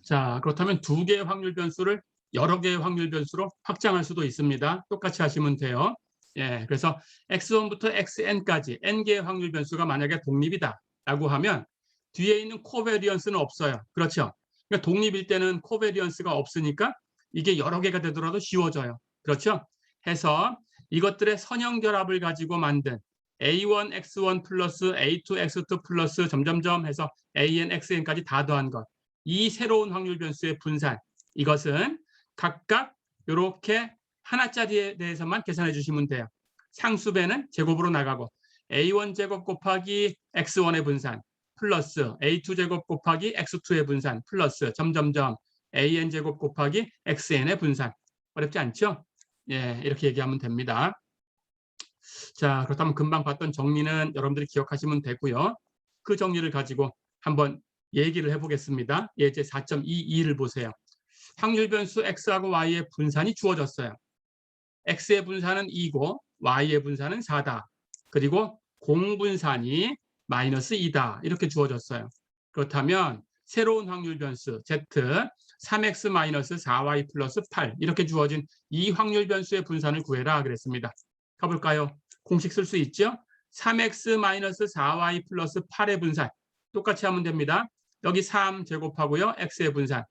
자, 그렇다면 두 개의 확률 변수를 여러 개의 확률 변수로 확장할 수도 있습니다. 똑같이 하시면 돼요. 예, 그래서 x1부터 xn까지 n개의 확률 변수가 만약에 독립이다라고 하면 뒤에 있는 코베리언스는 없어요. 그렇죠? 그러니까 독립일 때는 코베리언스가 없으니까 이게 여러 개가 되더라도 쉬워져요. 그렇죠? 해서 이것들의 선형 결합을 가지고 만든 a1 x1 플러스 a2 x2 플러스 점점점 해서 an xn까지 다 더한 것. 이 새로운 확률 변수의 분산, 이것은 각각 이렇게 하나짜리에 대해서만 계산해 주시면 돼요. 상수배는 제곱으로 나가고 a1 제곱 곱하기 x1의 분산 플러스 a2 제곱 곱하기 x2의 분산 플러스 점점점 an 제곱 곱하기 xn의 분산. 어렵지 않죠? 예, 이렇게 얘기하면 됩니다. 자, 그렇다면 금방 봤던 정리는 여러분들이 기억하시면 되고요. 그 정리를 가지고 한번 얘기를 해보겠습니다. 예제 4.22를 보세요. 확률 변수 x하고 y의 분산이 주어졌어요. x의 분산은 2고 y의 분산은 4다. 그리고 공분산이 마이너스 2다. 이렇게 주어졌어요. 그렇다면 새로운 확률 변수 z 3x 마이너스 4y 플러스 8 이렇게 주어진 이 확률 변수의 분산을 구해라 그랬습니다. 가볼까요? 공식 쓸 수 있죠? 3x 마이너스 4y 플러스 8의 분산 똑같이 하면 됩니다. 여기 3 제곱하고요. x의 분산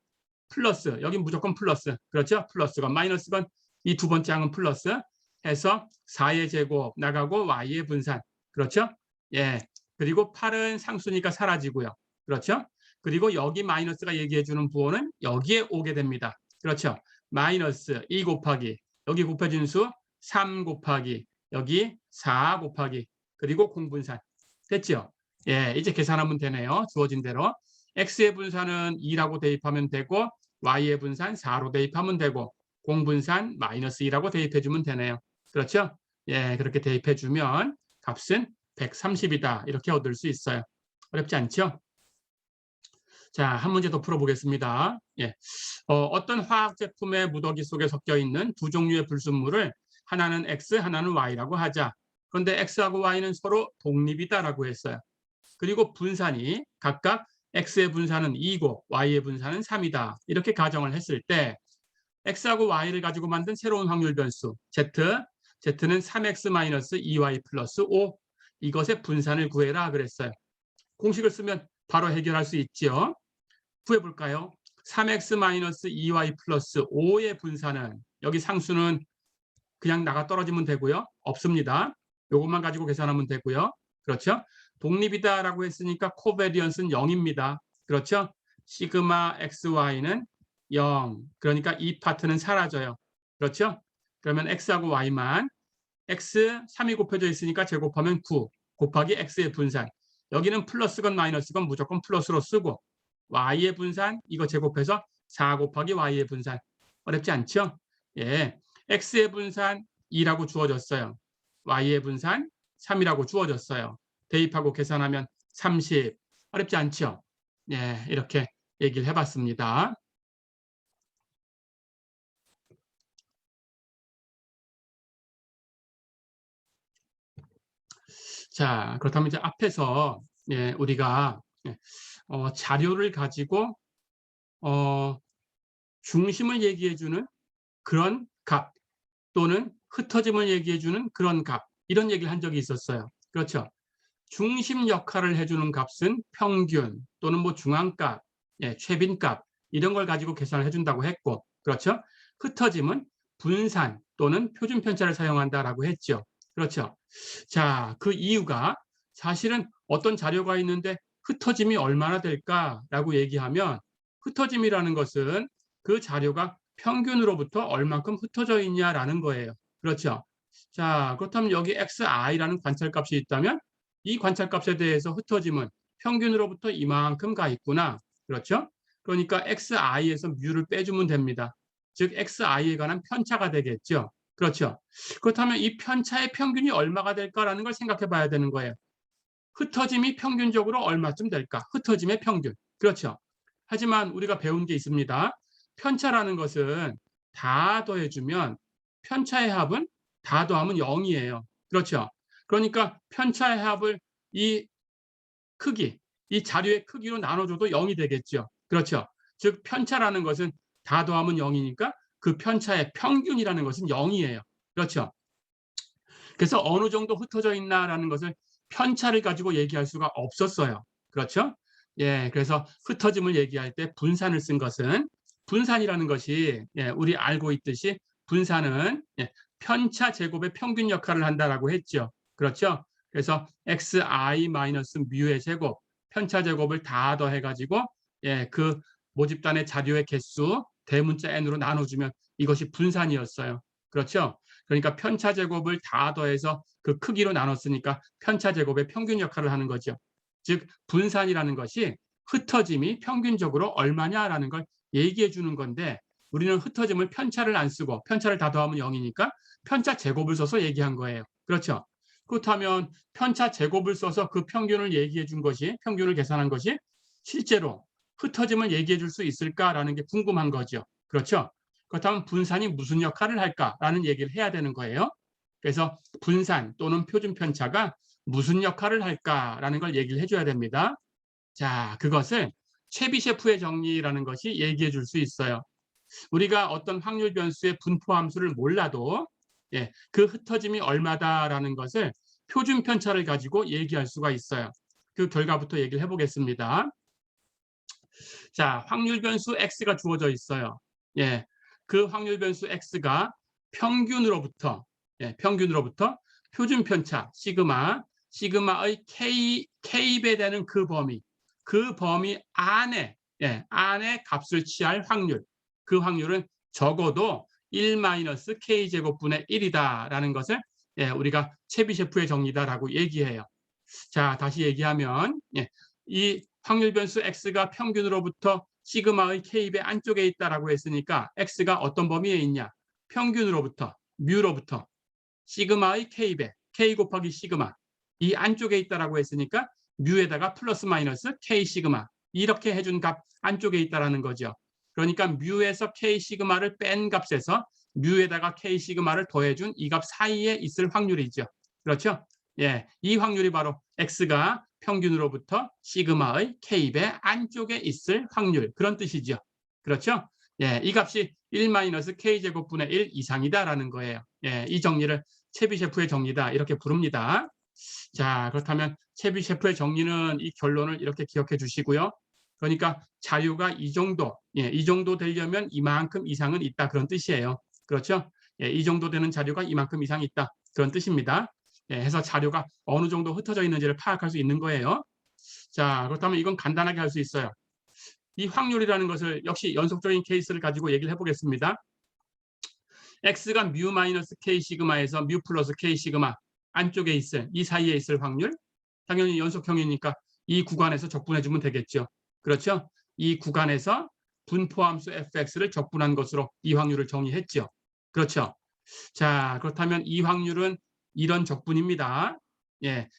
플러스 여기 무조건 플러스 그렇죠? 플러스건 마이너스건 이 두 번째 항은 플러스 해서 4의 제곱 나가고 y의 분산 그렇죠? 예. 그리고 8은 상수니까 사라지고요. 그렇죠? 그리고 여기 마이너스가 얘기해주는 부호는 여기에 오게 됩니다. 그렇죠? 마이너스 2 곱하기 여기 곱해진 수 3 곱하기 여기 4 곱하기 그리고 공분산 됐죠? 예, 이제 계산하면 되네요. 주어진 대로 x의 분산은 2라고 대입하면 되고 y의 분산 4로 대입하면 되고 공분산 마이너스 2라고 대입해주면 되네요. 그렇죠? 예, 그렇게 대입해주면 값은 130이다. 이렇게 얻을 수 있어요. 어렵지 않죠? 자, 한 문제 더 풀어보겠습니다. 예. 어떤 화학 제품의 무더기 속에 섞여 있는 두 종류의 불순물을 하나는 x, 하나는 y라고 하자. 그런데 x하고 y는 서로 독립이다라고 했어요. 그리고 분산이 각각 x의 분산은 2고 y의 분산은 3이다. 이렇게 가정을 했을 때 x하고 y를 가지고 만든 새로운 확률 변수 z는 3x-2y 플러스 5 이것의 분산을 구해라 그랬어요. 공식을 쓰면 바로 해결할 수 있죠. 구해볼까요? 3x-2y 플러스 5의 분산은 여기 상수는 그냥 나가 떨어지면 되고요. 없습니다. 이것만 가지고 계산하면 되고요. 그렇죠? 독립이다라고 했으니까 코베리언스는 0입니다. 그렇죠? 시그마 xy는 0. 그러니까 이 파트는 사라져요. 그렇죠? 그러면 x하고 y만 x 3이 곱해져 있으니까 제곱하면 9 곱하기 x의 분산. 여기는 플러스건 마이너스건 무조건 플러스로 쓰고 y의 분산 이거 제곱해서 4 곱하기 y의 분산. 어렵지 않죠? 예, x의 분산 2라고 주어졌어요. y의 분산 3이라고 주어졌어요. 대입하고 계산하면 30. 어렵지 않죠? 예, 이렇게 얘기를 해봤습니다. 자, 그렇다면 이제 앞에서 예, 우리가 자료를 가지고 중심을 얘기해주는 그런 값 또는 흩어짐을 얘기해주는 그런 값 이런 얘기를 한 적이 있었어요. 그렇죠? 중심 역할을 해주는 값은 평균 또는 뭐 중앙값, 예, 최빈값 이런 걸 가지고 계산을 해준다고 했고 그렇죠? 흩어짐은 분산 또는 표준 편차를 사용한다라고 했죠. 그렇죠? 자, 그 이유가 사실은 어떤 자료가 있는데 흩어짐이 얼마나 될까라고 얘기하면 흩어짐이라는 것은 그 자료가 평균으로부터 얼만큼 흩어져 있냐라는 거예요. 그렇죠? 자, 그렇다면 여기 xi라는 관찰값이 있다면 이 관찰값에 대해서 흩어짐은 평균으로부터 이만큼 가 있구나. 그렇죠? 그러니까 xi에서 뮤를 빼주면 됩니다. 즉 xi에 관한 편차가 되겠죠. 그렇죠? 그렇다면 이 편차의 평균이 얼마가 될까라는 걸 생각해 봐야 되는 거예요. 흩어짐이 평균적으로 얼마쯤 될까? 흩어짐의 평균. 그렇죠? 하지만 우리가 배운 게 있습니다. 편차라는 것은 다 더해주면 편차의 합은 다 더하면 0이에요. 그렇죠? 그러니까 편차의 합을 이 크기, 이 자료의 크기로 나눠줘도 0이 되겠죠. 그렇죠? 즉 편차라는 것은 다 더하면 0이니까 그 편차의 평균이라는 것은 0이에요. 그렇죠? 그래서 어느 정도 흩어져 있나라는 것을 편차를 가지고 얘기할 수가 없었어요. 그렇죠? 예, 그래서 흩어짐을 얘기할 때 분산을 쓴 것은 분산이라는 것이 우리 알고 있듯이 분산은 편차 제곱의 평균 역할을 한다라고 했죠. 그렇죠? 그래서 xi 마이너스 뮤의 제곱, 편차 제곱을 다 더해가지고 그 모집단의 자료의 개수 대문자 n으로 나눠주면 이것이 분산이었어요. 그렇죠? 그러니까 편차 제곱을 다 더해서 그 크기로 나눴으니까 편차 제곱의 평균 역할을 하는 거죠. 즉 분산이라는 것이 흩어짐이 평균적으로 얼마냐라는 걸 얘기해 주는 건데 우리는 흩어짐을 편차를 안 쓰고 편차를 다 더하면 0이니까 편차 제곱을 써서 얘기한 거예요. 그렇죠? 그렇다면 편차 제곱을 써서 그 평균을 얘기해 준 것이 평균을 계산한 것이 실제로 흩어짐을 얘기해 줄 수 있을까라는 게 궁금한 거죠. 그렇죠? 그렇다면 분산이 무슨 역할을 할까라는 얘기를 해야 되는 거예요. 그래서 분산 또는 표준 편차가 무슨 역할을 할까라는 걸 얘기를 해줘야 됩니다. 자, 그것을 체비셰프의 정리라는 것이 얘기해 줄 수 있어요. 우리가 어떤 확률 변수의 분포 함수를 몰라도 그 흩어짐이 얼마다라는 것을 표준 편차를 가지고 얘기할 수가 있어요. 그 결과부터 얘기를 해보겠습니다. 자, 확률 변수 x가 주어져 있어요. 그 확률 변수 x가 평균으로부터 표준 편차 시그마의 k배 되는 그 범위 안에 값을 취할 확률, 그 확률은 적어도 1-k제곱분의 1이다라는 것을 우리가 체비셰프의 정리다라고 얘기해요. 자, 다시 얘기하면 이 확률 변수 x가 평균으로부터 시그마의 k배 안쪽에 있다라고 했으니까 x가 어떤 범위에 있냐? 평균으로부터 뮤로부터 시그마의 k배 k 곱하기 시그마 이 안쪽에 있다라고 했으니까 뮤에다가 플러스 마이너스 k 시그마 이렇게 해준 값 안쪽에 있다라는 거죠. 그러니까 뮤에서 k 시그마를 뺀 값에서 뮤에다가 k 시그마를 더해준 이 값 사이에 있을 확률이죠. 그렇죠? 이 확률이 바로 x가 평균으로부터 시그마의 k배 안쪽에 있을 확률 그런 뜻이죠. 그렇죠? 이 값이 1-k제곱분의 1 이상이다라는 거예요. 이 정리를 체비셰프의 정리다 이렇게 부릅니다. 자, 그렇다면 체비셰프의 정리는 이 결론을 이렇게 기억해 주시고요. 그러니까 자료가 이 정도 되려면 이만큼 이상은 있다 그런 뜻이에요. 그렇죠? 이 정도 되는 자료가 이만큼 이상 있다 그런 뜻입니다. 해서 자료가 어느 정도 흩어져 있는지를 파악할 수 있는 거예요. 자, 그렇다면 이건 간단하게 할 수 있어요. 이 확률이라는 것을 역시 연속적인 케이스를 가지고 얘기를 해보겠습니다. x가 뮤 마이너스 k 시그마에서 뮤 플러스 k 시그마 안쪽에 있을 이 사이에 있을 확률 당연히 연속형이니까 이 구간에서 적분해주면 되겠죠. 그렇죠? 이 구간에서 분포함수 fx를 적분한 것으로 이 확률을 정의했죠. 그렇죠? 자, 그렇다면 이 확률은 이런 적분입니다.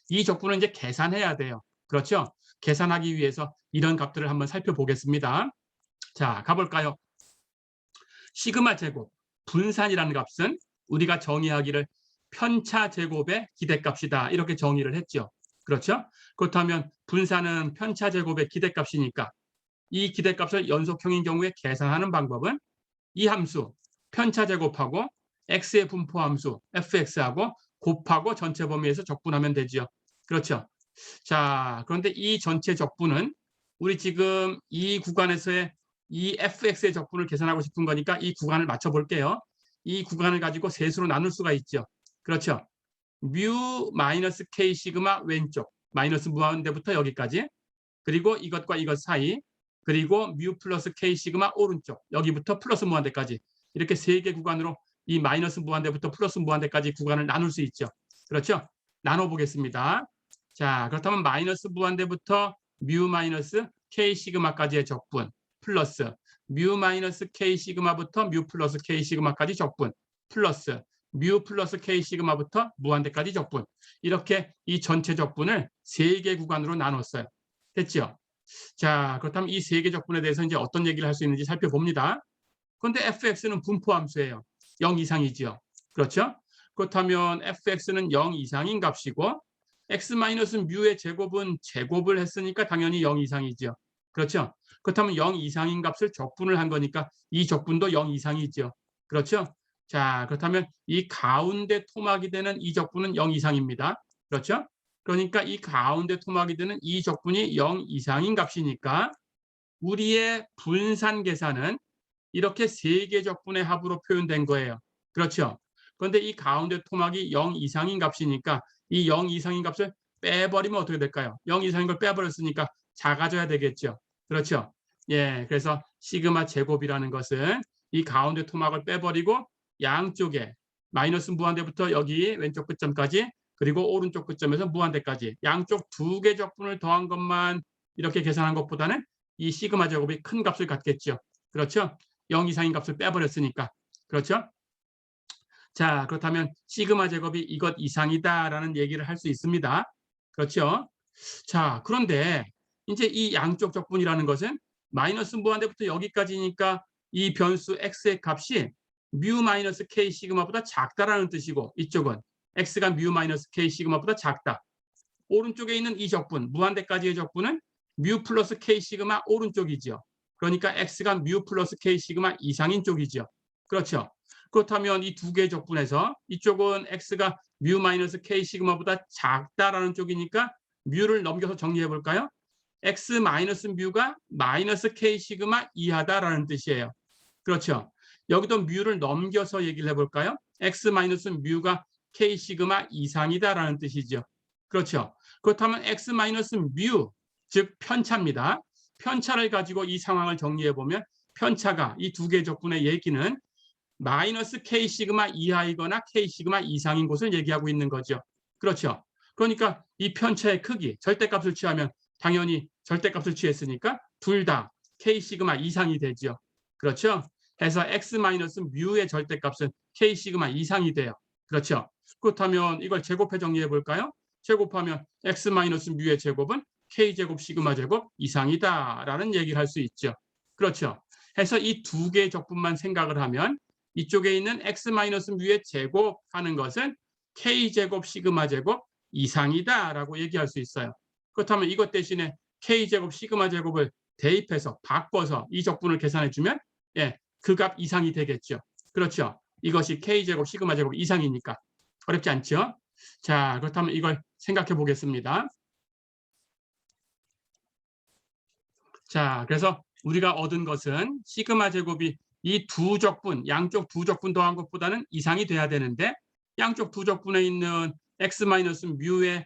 이 적분은 이제 계산해야 돼요. 그렇죠? 계산하기 위해서 이런 값들을 한번 살펴보겠습니다. 자, 가볼까요? 시그마 제곱, 분산이라는 값은 우리가 정의하기를 편차 제곱의 기대값이다. 이렇게 정의를 했죠. 그렇죠? 그렇다면 분산은 편차 제곱의 기대값이니까 이 기대값을 연속형인 경우에 계산하는 방법은 이 함수 편차 제곱하고 x의 분포 함수 fx하고 곱하고 전체 범위에서 적분하면 되죠. 그렇죠? 자, 그런데 이 전체 적분은 우리 지금 이 구간에서의 이 fx의 적분을 계산하고 싶은 거니까 이 구간을 맞춰볼게요. 이 구간을 가지고 세수로 나눌 수가 있죠. 그렇죠? 뮤 마이너스 k 시그마 왼쪽 마이너스 무한대부터 여기까지 그리고 이것과 이것 사이 그리고 뮤 플러스 k 시그마 오른쪽 여기부터 플러스 무한대까지 이렇게 세 개 구간으로 이 마이너스 무한대부터 플러스 무한대까지 구간을 나눌 수 있죠. 그렇죠? 나눠 보겠습니다. 자, 그렇다면 마이너스 무한대부터 뮤 마이너스 k 시그마까지의 적분 플러스 뮤 마이너스 k 시그마부터 뮤 플러스 k 시그마까지 적분 플러스 뮤 플러스 k 시그마부터 무한대까지 적분. 이렇게 이 전체 적분을 3개 구간으로 나눴어요. 됐죠? 자, 그렇다면 이 3개 적분에 대해서 이제 어떤 얘기를 할 수 있는지 살펴봅니다. 그런데 fx는 분포 함수예요. 0 이상이지요. 그렇죠? 그렇다면 fx는 0 이상인 값이고 x-뮤의 제곱은 제곱을 했으니까 당연히 0 이상이죠. 그렇죠? 그렇다면 0 이상인 값을 적분을 한 거니까 이 적분도 0 이상이죠. 그렇죠? 자, 그렇다면 이 가운데 토막이 되는 이 적분은 0 이상입니다. 그렇죠? 그러니까 이 가운데 토막이 되는 이 적분이 0 이상인 값이니까 우리의 분산 계산은 이렇게 3개 적분의 합으로 표현된 거예요. 그렇죠? 그런데 이 가운데 토막이 0 이상인 값이니까 이 0 이상인 값을 빼버리면 어떻게 될까요? 0 이상인 걸 빼버렸으니까 작아져야 되겠죠. 그렇죠? 예, 그래서 시그마 제곱이라는 것은 이 가운데 토막을 빼버리고 양쪽에 마이너스 무한대부터 여기 왼쪽 끝점까지 그리고 오른쪽 끝점에서 무한대까지 양쪽 2개 적분을 더한 것만 이렇게 계산한 것보다는 이 시그마 제곱이 큰 값을 갖겠죠. 그렇죠? 0 이상인 값을 빼버렸으니까. 그렇죠? 자, 그렇다면 시그마 제곱이 이것 이상이다라는 얘기를 할 수 있습니다. 그렇죠? 자, 그런데 이제 이 양쪽 적분이라는 것은 마이너스 무한대부터 여기까지니까 이 변수 x의 값이 뮤 마이너스 k 시그마보다 작다라는 뜻이고 이쪽은 x가 뮤 마이너스 k 시그마보다 작다. 오른쪽에 있는 이 적분, 무한대까지의 적분은 뮤 플러스 k 시그마 오른쪽이죠. 그러니까 x가 뮤 플러스 k 시그마 이상인 쪽이죠. 그렇죠? 그렇다면 이 2개의 적분에서 이쪽은 x가 뮤 마이너스 k 시그마보다 작다라는 쪽이니까 뮤를 넘겨서 정리해 볼까요? x 마이너스 뮤가 마이너스 k 시그마 이하다라는 뜻이에요. 그렇죠? 여기도 뮤를 넘겨서 얘기를 해볼까요? x 마이너스 뮤가 k 시그마 이상이다라는 뜻이죠. 그렇죠? 그렇다면 x 마이너스 뮤, 즉 편차입니다. 편차를 가지고 이 상황을 정리해 보면 편차가 이 2개 적분의 얘기는 마이너스 k 시그마 이하이거나 k 시그마 이상인 곳을 얘기하고 있는 거죠. 그렇죠? 그러니까 이 편차의 크기, 절대값을 취하면 당연히 절대값을 취했으니까 둘 다 k 시그마 이상이 되죠. 그렇죠? 해서 x 마이너스 뮤의 절대값은 k 시그마 이상이 돼요. 그렇죠? 그렇다면 이걸 제곱해 정리해 볼까요? 제곱하면 x 마이너스 뮤의 제곱은 k 제곱 시그마 제곱 이상이다라는 얘기를 할 수 있죠. 그렇죠? 해서 이 2개의 적분만 생각을 하면 이쪽에 있는 x 마이너스 뮤의 제곱하는 것은 k 제곱 시그마 제곱 이상이다라고 얘기할 수 있어요. 그렇다면 이것 대신에 k 제곱 시그마 제곱을 대입해서 바꿔서 이 적분을 계산해 주면 예, 그 값 이상이 되겠죠. 그렇죠? 이것이 k 제곱 시그마 제곱 이상이니까 어렵지 않죠? 자, 그렇다면 이걸 생각해 보겠습니다. 자, 그래서 우리가 얻은 것은 시그마 제곱이 이 2적분, 양쪽 2적분 더한 것보다는 이상이 돼야 되는데 양쪽 2적분에 있는 x-뮤의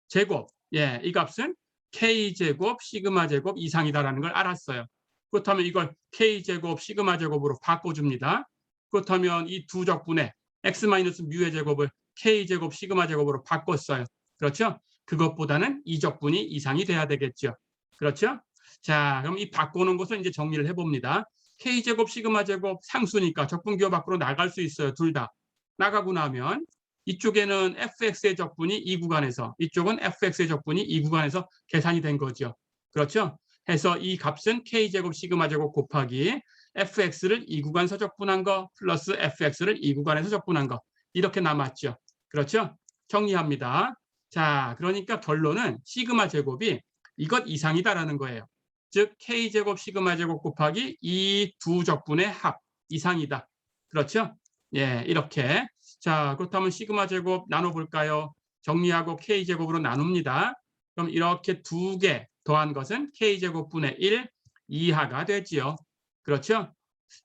제곱, 예, 이 값은 k제곱 시그마 제곱 이상이다라는 걸 알았어요. 그렇다면 이걸 k제곱 시그마 제곱으로 바꿔줍니다. 그렇다면 이 2적분의 x-뮤의 제곱을 k제곱 시그마 제곱으로 바꿨어요. 그렇죠? 그것보다는 이 적분이 이상이 돼야 되겠죠. 그렇죠? 자, 그럼 이 바꾸는 것을 이제 정리를 해봅니다. k제곱 시그마 제곱 상수니까 적분기호 밖으로 나갈 수 있어요. 둘 다. 나가고 나면 이쪽에는 fx의 적분이 이 구간에서, 이쪽은 fx의 적분이 이 구간에서 계산이 된 거죠. 그렇죠? 해서 이 값은 k제곱 시그마 제곱 곱하기 fx를 이 구간에서 적분한 거 플러스 fx를 이 구간에서 적분한 거 이렇게 남았죠. 그렇죠? 정리합니다. 자, 그러니까 결론은 시그마 제곱이 이것 이상이다라는 거예요. 즉 k제곱 시그마 제곱 곱하기 이 2적분의 합 이상이다. 그렇죠? 예, 이렇게. 자, 그렇다면 시그마 제곱 나눠볼까요? 정리하고 k제곱으로 나눕니다. 그럼 이렇게 2개 더한 것은 k제곱분의 1 이하가 되지요. 그렇죠?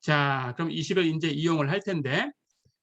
자, 그럼 이 식을 이제 이용을 할 텐데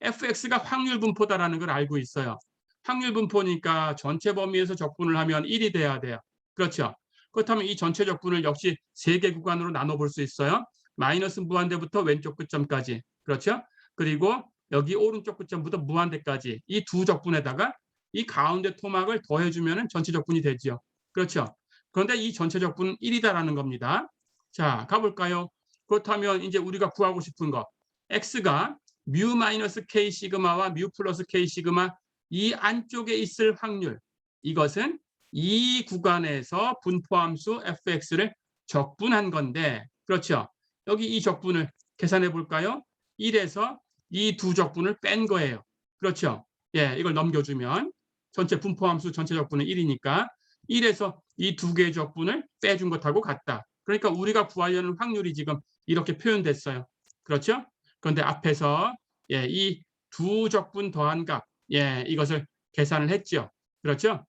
fx가 확률 분포다라는 걸 알고 있어요. 확률 분포니까 전체 범위에서 적분을 하면 1이 돼야 돼요. 그렇죠? 그렇다면 이 전체 적분을 역시 3개 구간으로 나눠볼 수 있어요. 마이너스 무한대부터 왼쪽 끝점까지. 그렇죠? 그리고 여기 오른쪽 끝점부터 무한대까지 이 두 적분에다가 이 가운데 토막을 더해주면 전체 적분이 되죠. 그렇죠. 그런데 이 전체 적분은 1이다라는 겁니다. 자, 가볼까요? 그렇다면 이제 우리가 구하고 싶은 거 x가 뮤 마이너스 k 시그마와 뮤 플러스 k 시그마 이 안쪽에 있을 확률, 이것은 이 구간에서 분포함수 fx를 적분한 건데, 그렇죠. 여기 이 적분을 계산해 볼까요? 1에서 이 두 적분을 뺀 거예요. 그렇죠. 예, 이걸 넘겨주면 전체 분포함수 전체 적분은 1이니까 1에서 이 두 개의 적분을 빼준 것하고 같다. 그러니까 우리가 구하려는 확률이 지금 이렇게 표현됐어요. 그렇죠? 그런데 앞에서 예, 이 두 적분 더한 값, 예, 이것을 계산을 했죠. 그렇죠?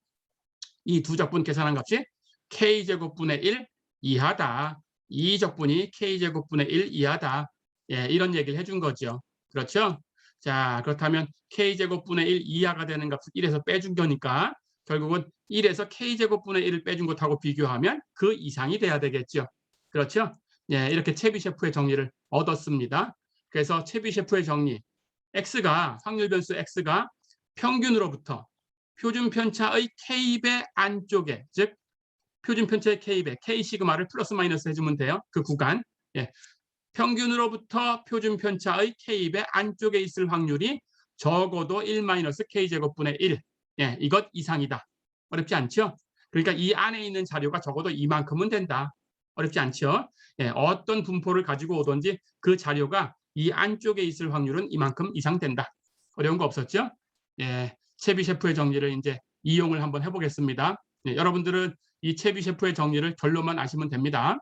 이 두 적분 계산한 값이 k제곱분의 1 이하다. 이 적분이 k제곱분의 1 이하다. 예, 이런 얘기를 해준 거죠. 그렇죠? 자, 그렇다면 k제곱분의 1 이하가 되는 값을 1에서 빼준 거니까 결국은 1에서 k제곱분의 1을 빼준 것하고 비교하면 그 이상이 돼야 되겠죠. 그렇죠? 예, 이렇게 채비셰프의 정리를 얻었습니다. 그래서 채비셰프의 정리, x가 확률 변수 x가 평균으로부터 표준 편차의 k배 안쪽에, 즉 표준 편차의 k배, k 시그마를 플러스 마이너스 해주면 돼요. 그 구간. 예. 평균으로부터 표준 편차의 k배 안쪽에 있을 확률이 적어도 1 마이너스 k제곱분의 1. 예, 이것 이상이다. 어렵지 않죠? 그러니까 이 안에 있는 자료가 적어도 이만큼은 된다. 어렵지 않죠? 예, 어떤 분포를 가지고 오든지 그 자료가 이 안쪽에 있을 확률은 이만큼 이상 된다. 어려운 거 없었죠? 예, 채비셰프의 정리를 이제 이용을 한번 해보겠습니다. 예, 여러분들은 이 채비셰프의 정리를 결론만 아시면 됩니다.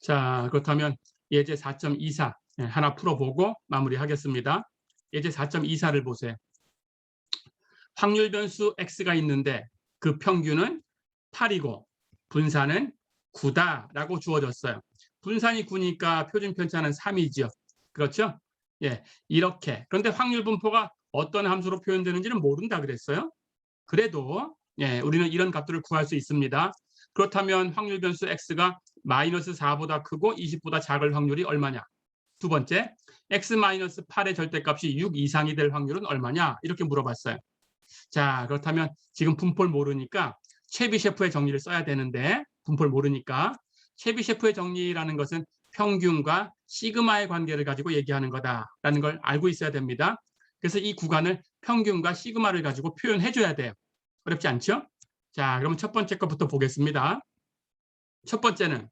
자, 그렇다면 예제 4.24 하나 풀어보고 마무리하겠습니다. 예제 4.24를 보세요. 확률 변수 x가 있는데 그 평균은 8이고 분산은 9다라고 주어졌어요. 분산이 9니까 표준 편차는 3이죠. 그렇죠? 예, 이렇게. 그런데 확률 분포가 어떤 함수로 표현되는지는 모른다 그랬어요. 그래도 예, 우리는 이런 값들을 구할 수 있습니다. 그렇다면 확률 변수 x가 마이너스 4보다 크고 20보다 작을 확률이 얼마냐? 두 번째, x-8의 절대값이 6 이상이 될 확률은 얼마냐? 이렇게 물어봤어요. 자, 그렇다면 지금 분포를 모르니까 채비셰프의 정리를 써야 되는데 분포를 모르니까 채비셰프의 정리라는 것은 평균과 시그마의 관계를 가지고 얘기하는 거다라는 걸 알고 있어야 됩니다. 그래서 이 구간을 평균과 시그마를 가지고 표현해 줘야 돼요. 어렵지 않죠? 자, 그러면 첫 번째 것부터 보겠습니다. 첫 번째는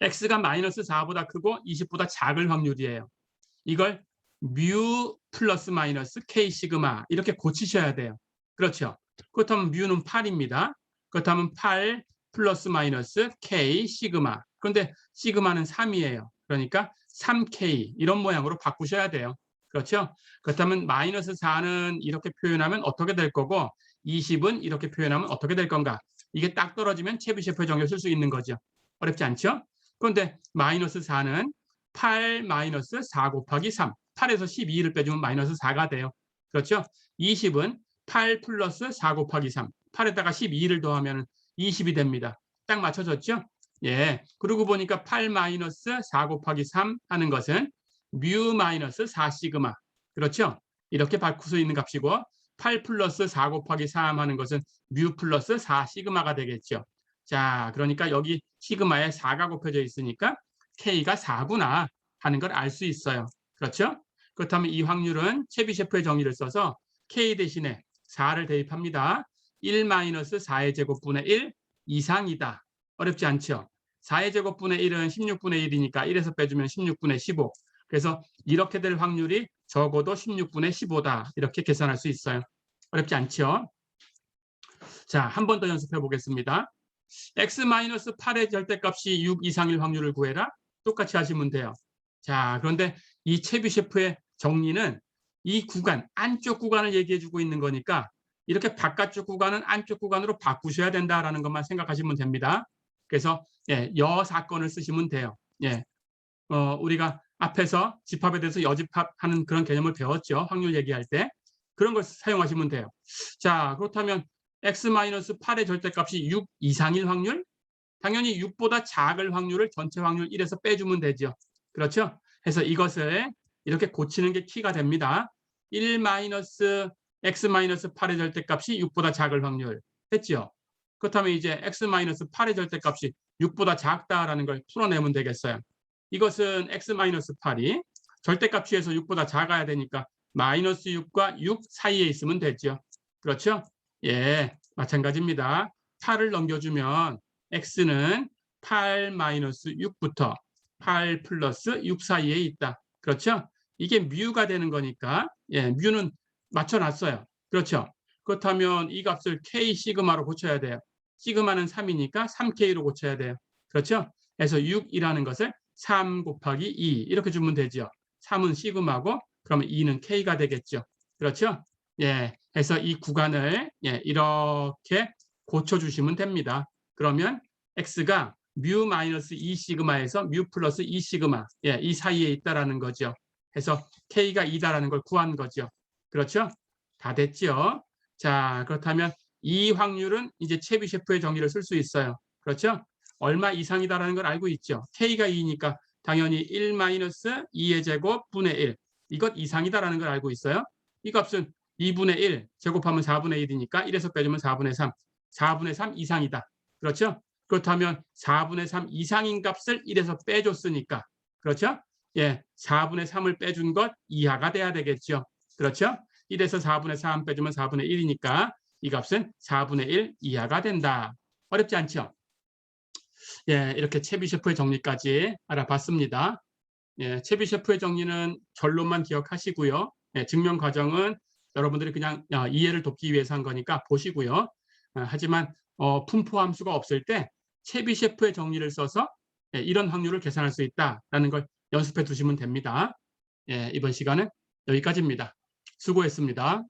x가 마이너스 4보다 크고 20보다 작을 확률이에요. 이걸 뮤 플러스 마이너스 k 시그마 이렇게 고치셔야 돼요. 그렇죠? 그렇다면 뮤는 8입니다. 그렇다면 8 플러스 마이너스 k 시그마. 그런데 시그마는 3이에요. 그러니까 3k 이런 모양으로 바꾸셔야 돼요. 그렇죠? 그렇다면 마이너스 4는 이렇게 표현하면 어떻게 될 거고 20은 이렇게 표현하면 어떻게 될 건가? 이게 딱 떨어지면 채비셰프의 정의를 쓸 수 있는 거죠. 어렵지 않죠? 그런데 마이너스 4는 8 마이너스 4 곱하기 3. 8에서 12를 빼주면 마이너스 4가 돼요. 그렇죠? 20은 8 플러스 4 곱하기 3. 8에다가 12를 더하면 20이 됩니다. 딱 맞춰졌죠? 예. 그러고 보니까 8 마이너스 4 곱하기 3 하는 것은 뮤 마이너스 4 시그마. 그렇죠? 이렇게 바꿀 수 있는 값이고 8 플러스 4 곱하기 3 하는 것은 뮤 플러스 4 시그마가 되겠죠. 자, 그러니까 여기 시그마에 4가 곱해져 있으니까 K가 4구나 하는 걸 알 수 있어요. 그렇죠? 그렇다면 이 확률은 채비셰프의 정의를 써서 K 대신에 4를 대입합니다. 1-4의 제곱분의 1 이상이다. 어렵지 않죠? 4의 제곱분의 1은 16분의 1이니까 1에서 빼주면 16분의 15. 그래서 이렇게 될 확률이 적어도 16분의 15다. 이렇게 계산할 수 있어요. 어렵지 않죠? 자, 한 번 더 연습해 보겠습니다. x-8의 절대값이 6 이상일 확률을 구해라. 똑같이 하시면 돼요. 자, 그런데 이 채비셰프의 정리는 이 구간, 안쪽 구간을 얘기해 주고 있는 거니까 이렇게 바깥쪽 구간은 안쪽 구간으로 바꾸셔야 된다라는 것만 생각하시면 됩니다. 그래서 예, 여 사건을 쓰시면 돼요. 예, 우리가 앞에서 집합에 대해서 여집합하는 그런 개념을 배웠죠. 확률 얘기할 때. 그런 걸 사용하시면 돼요. 자, 그렇다면 x-8의 절대값이 6 이상일 확률? 당연히 6보다 작을 확률을 전체 확률 1에서 빼주면 되죠. 그렇죠? 그래서 이것을 이렇게 고치는 게 키가 됩니다. 1 마이너스 x 마이너스 8의 절대값이 6보다 작을 확률 했죠. 그렇다면 이제 x 마이너스 8의 절대값이 6보다 작다라는 걸 풀어내면 되겠어요. 이것은 x 마이너스 8이 절대값 취해서 6보다 작아야 되니까 마이너스 6과 6 사이에 있으면 되죠. 그렇죠? 예, 마찬가지입니다. 8을 넘겨주면 x는 8 마이너스 6부터 8 플러스 6 사이에 있다. 그렇죠? 이게 뮤가 되는 거니까 예, 뮤는 맞춰놨어요. 그렇죠? 그렇다면 이 값을 k 시그마로 고쳐야 돼요. 시그마는 3이니까 3k로 고쳐야 돼요. 그렇죠? 그래서 6이라는 것을 3 곱하기 2 이렇게 주면 되죠. 3은 시그마고 그러면 2는 k가 되겠죠. 그렇죠? 예, 그래서 이 구간을 예, 이렇게 고쳐주시면 됩니다. 그러면 x가 뮤 마이너스 2 시그마에서 뮤 플러스 2 시그마 예, 이 사이에 있다라는 거죠. 그래서 k가 2다라는 걸 구한 거죠. 그렇죠? 다 됐죠? 자, 그렇다면 이 확률은 이제 체비셰프의 정의를 쓸 수 있어요. 그렇죠? 얼마 이상이다라는 걸 알고 있죠. k가 2니까 당연히 1 마이너스 2의 제곱 분의 1 이것 이상이다라는 걸 알고 있어요. 이 값은 2분의 1 제곱하면 4분의 1이니까 1에서 빼주면 4분의 3 4분의 3 이상이다. 그렇죠? 그렇다면 4분의 3 이상인 값을 1에서 빼줬으니까 그렇죠? 예, 4분의 3을 빼준 것 이하가 돼야 되겠죠. 그렇죠? 1에서 4분의 3 빼주면 4분의 1이니까 이 값은 4분의 1 이하가 된다. 어렵지 않죠? 예, 이렇게 체비셰프의 정리까지 알아봤습니다. 예, 체비셰프의 정리는 결론만 기억하시고요. 예, 증명 과정은 여러분들이 그냥 이해를 돕기 위해서 한 거니까 보시고요. 하지만 분포 함수가 없을 때 체비셰프의 정리를 써서 예, 이런 확률을 계산할 수 있다는 걸 연습해 두시면 됩니다. 예, 이번 시간은 여기까지입니다. 수고했습니다.